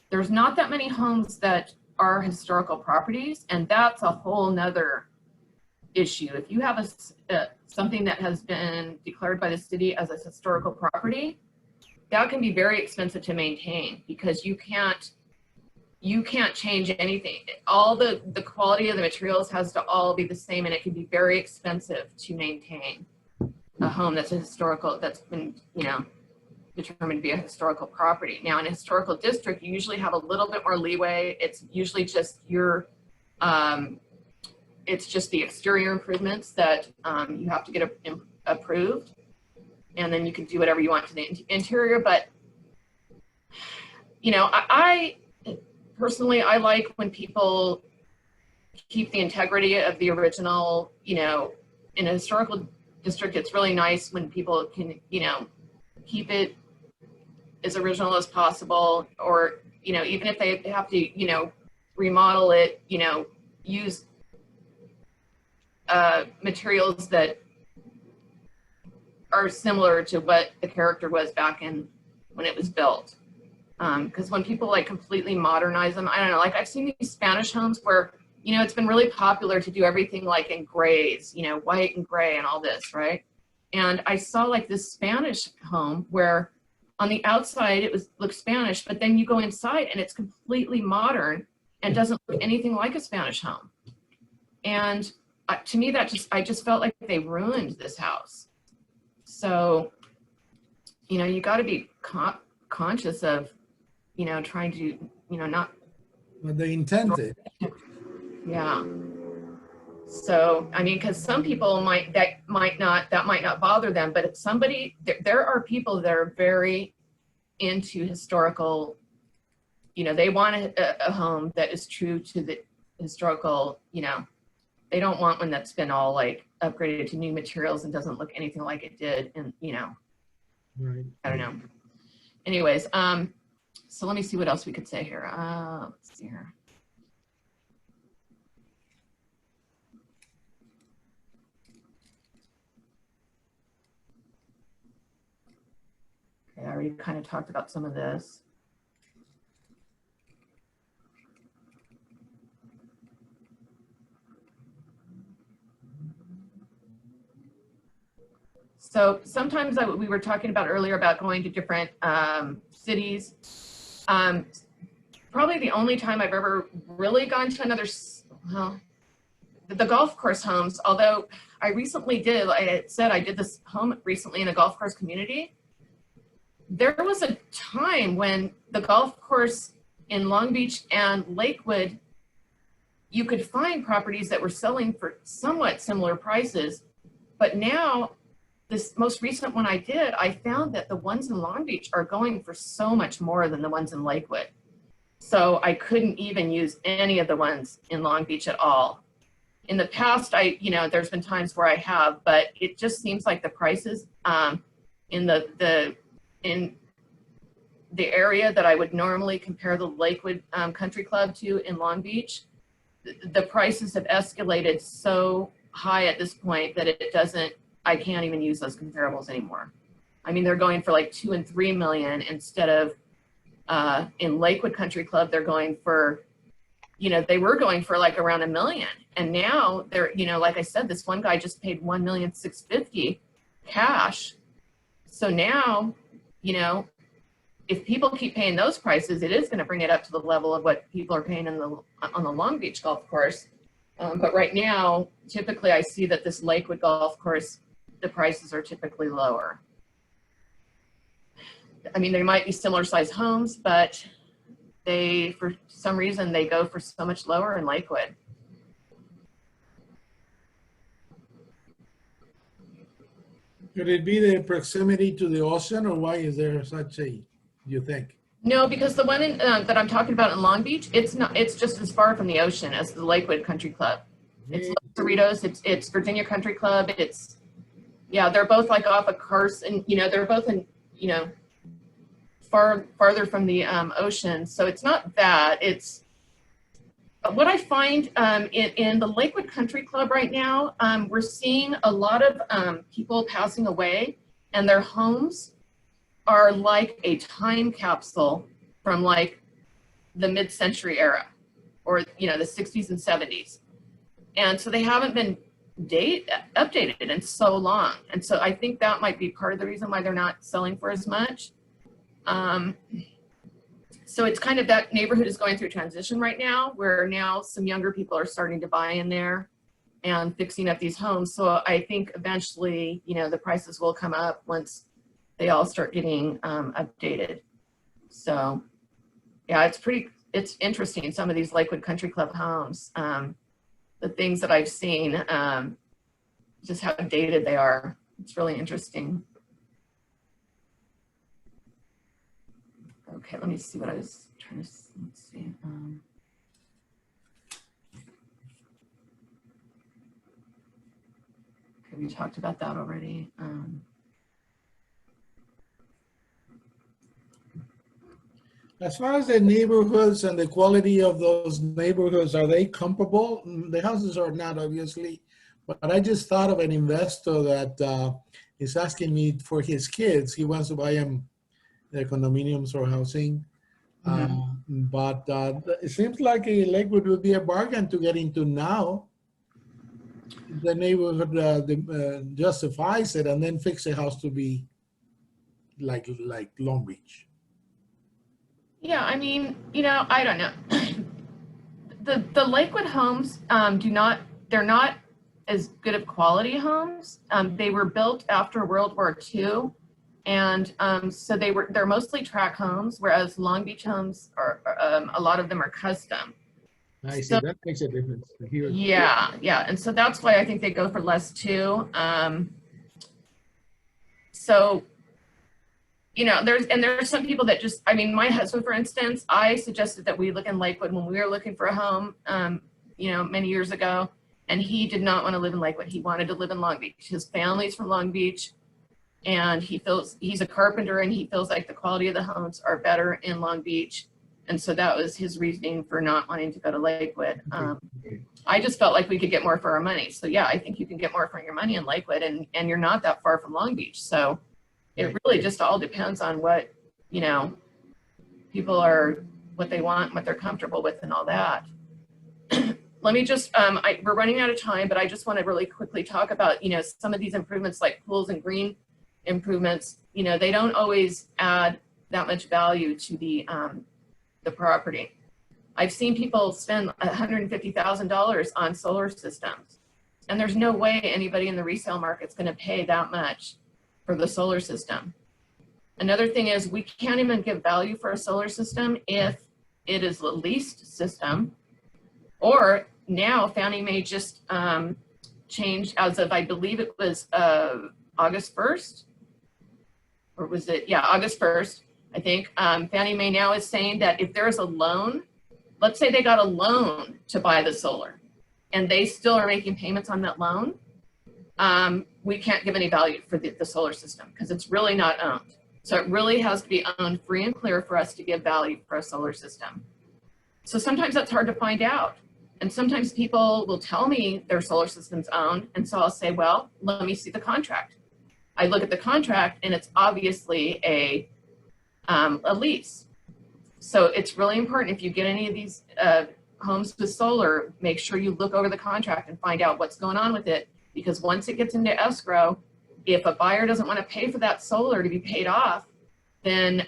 [SPEAKER 1] There's not that many homes that are historical properties, and that's a whole nother issue. If you have something that has been declared by the city as a historical property, that can be very expensive to maintain, because you can't change anything. All the quality of the materials has to all be the same, and it can be very expensive to maintain a home that's a historical, that's been, you know, determined to be a historical property. Now, in a historical district, you usually have a little bit more leeway. It's usually just it's just the exterior improvements that you have to get approved, and then you can do whatever you want to the interior. But, you know, I personally, I like when people keep the integrity of the original. You know, in a historical district, it's really nice when people can, you know, keep it as original as possible, or, you know, even if they have to, you know, remodel it, you know, use materials that are similar to what the character was back in when it was built. Because when people like completely modernize them, I don't know, like I've seen these Spanish homes where, you know, it's been really popular to do everything like in grays, you know, white and gray and all this, right? And I saw like this Spanish home where on the outside it looked Spanish, but then you go inside and it's completely modern and doesn't look anything like a Spanish home. And to me, I just felt like they ruined this house. So, you got to be conscious of, trying to, not,
[SPEAKER 2] But the intent is.
[SPEAKER 1] yeah. So, I mean, because some people that might not bother them, but if somebody, there are people that are very into historical, they want a home that is true to the historical, they don't want one that's been all like upgraded to new materials and doesn't look anything like it did. And,
[SPEAKER 2] Right.
[SPEAKER 1] I don't know. Anyways, so let me see what else we could say here. Let's see here. Okay, I already kind of talked about some of this. So sometimes we were talking about earlier about going to different cities. Probably the only time I've ever really gone to another, well, the golf course homes, although I recently I said I did this home recently in a golf course community. There was a time when the golf course in Long Beach and Lakewood, you could find properties that were selling for somewhat similar prices, but now, this most recent one I did, I found that the ones in Long Beach are going for so much more than the ones in Lakewood. So I couldn't even use any of the ones in Long Beach at all. In the past, there's been times where I have, but it just seems like the prices in the area that I would normally compare the Lakewood Country Club to in Long Beach, the prices have escalated so high at this point that I can't even use those comparables anymore. I mean, they're going for like 2 and 3 million instead of in Lakewood Country Club, they're going for, they were going for like around $1 million. And now they're, like I said, this one guy just paid $1,650,000 cash. So now, if people keep paying those prices, it is going to bring it up to the level of what people are paying on the Long Beach golf course. But right now, typically I see that this Lakewood golf course, the prices are typically lower. I mean, there might be similar size homes, but for some reason, they go for so much lower in Lakewood.
[SPEAKER 2] Could it be the proximity to the ocean, or why is there such a, you think?
[SPEAKER 1] No, because the one that I'm talking about in Long Beach, it's just as far from the ocean as the Lakewood Country Club. It's Los Cerritos, it's Virginia Country Club, they're both like off of Carson, they're both in, farther from the ocean. So it's not that, it's what I find in the Lakewood Country Club right now, we're seeing a lot of people passing away, and their homes are like a time capsule from like the mid-century era, or the 60s and 70s. And so they haven't been updated in so long. And so I think that might be part of the reason why they're not selling for as much. So it's kind of, that neighborhood is going through transition right now, where now some younger people are starting to buy in there and fixing up these homes. So I think eventually, the prices will come up once they all start getting updated. So yeah, it's interesting, some of these Lakewood Country Club homes, the things that I've seen, just how dated they are. It's really interesting. Okay, let me see what I was trying to, let's see. Okay, we talked about that already.
[SPEAKER 2] As far as the neighborhoods and the quality of those neighborhoods, are they comparable? The houses are not, obviously, but I just thought of an investor that is asking me for his kids. He wants to buy them their condominiums or housing. But it seems like a Lakewood would be a bargain to get into now. The neighborhood justifies it, and then fix a house to be like Long Beach.
[SPEAKER 1] Yeah, I mean, I don't know. The Lakewood homes they're not as good of quality homes. They were built after World War II. And so they're mostly tract homes, whereas Long Beach homes are, a lot of them are custom.
[SPEAKER 2] I see,
[SPEAKER 1] So,
[SPEAKER 2] that makes a difference here.
[SPEAKER 1] yeah, yeah. And so that's why I think they go for less too. So, you know, there's some people that just, I mean, my husband, for instance, I suggested that we look in Lakewood when we were looking for a home, you know, many years ago, and he did not want to live in Lakewood. He wanted to live in Long Beach. His family's from Long Beach, and he's a carpenter, and he feels like the quality of the homes are better in Long Beach. And so that was his reasoning for not wanting to go to Lakewood. I just felt like we could get more for our money. So yeah, I think you can get more for your money in Lakewood, and you're not that far from Long Beach. So it really just all depends on what, you know, people are, what they want, what they're comfortable with, and all that. Let me just, we're running out of time, but I just want to really quickly talk about, you know, some of these improvements like pools and green improvements. You know, they don't always add that much value to the property. I've seen people spend $150,000 on solar systems, and there's no way anybody in the resale market's going to pay that much for the solar system. Another thing is we can't even give value for a solar system if it is a leased system, or now Fannie Mae just changed as of, I believe it was August 1st, or was it, yeah, August 1st, I think. Fannie Mae now is saying that if there's a loan, let's say they got a loan to buy the solar, and they still are making payments on that loan, we can't give any value for the solar system because it's really not owned. So it really has to be owned free and clear for us to give value for a solar system. So sometimes that's hard to find out. And sometimes people will tell me their solar system's owned. And so I'll say, well, let me see the contract. I look at the contract and it's obviously a lease. So it's really important if you get any of these homes with solar, make sure you look over the contract and find out what's going on with it. Because once it gets into escrow, if a buyer doesn't want to pay for that solar to be paid off, then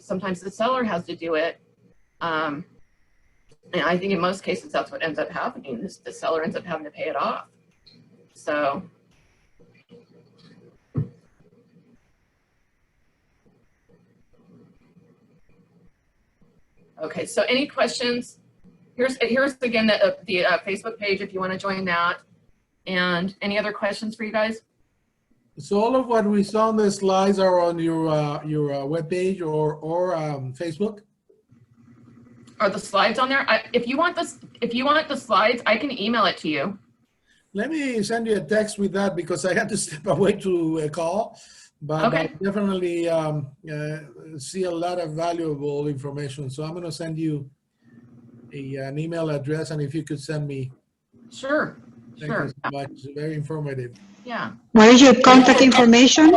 [SPEAKER 1] sometimes the seller has to do it. And I think in most cases, that's what ends up happening. The seller ends up having to pay it off. So. Okay, so any questions? Here's again the Facebook page if you want to join that. And any other questions for you guys?
[SPEAKER 2] So all of what we saw on the slides are on your webpage or Facebook?
[SPEAKER 1] Are the slides on there? If you want the slides, I can email it to you.
[SPEAKER 2] Let me send you a text with that because I had to step away to a call. But
[SPEAKER 1] Okay.
[SPEAKER 2] I definitely see a lot of valuable information. So I'm going to send you an email address, and if you could send me.
[SPEAKER 1] Sure.
[SPEAKER 2] Thank you so much. It's very informative.
[SPEAKER 1] Yeah.
[SPEAKER 4] What is your contact information?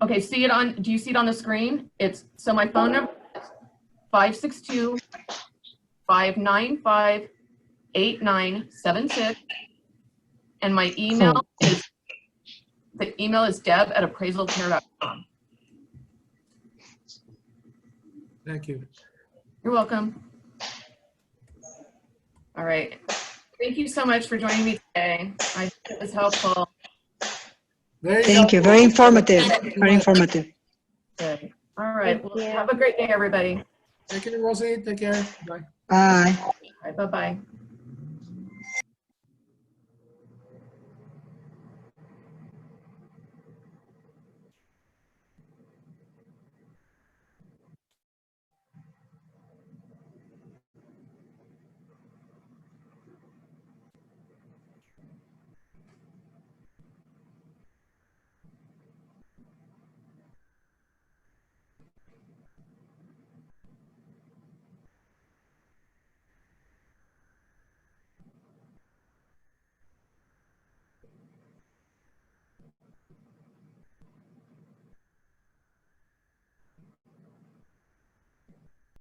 [SPEAKER 1] Okay, do you see it on the screen? So my phone number is 562-595-8976. And my email is deb@appraisalcare.com.
[SPEAKER 2] Thank you.
[SPEAKER 1] You're welcome. All right. Thank you so much for joining me today. I think it was helpful.
[SPEAKER 4] Thank you. Very informative. Very informative.
[SPEAKER 1] Good. All right. Well, have a great day, everybody.
[SPEAKER 2] Take care, Rosie. Take care. Bye.
[SPEAKER 4] Bye.
[SPEAKER 1] All right, bye-bye.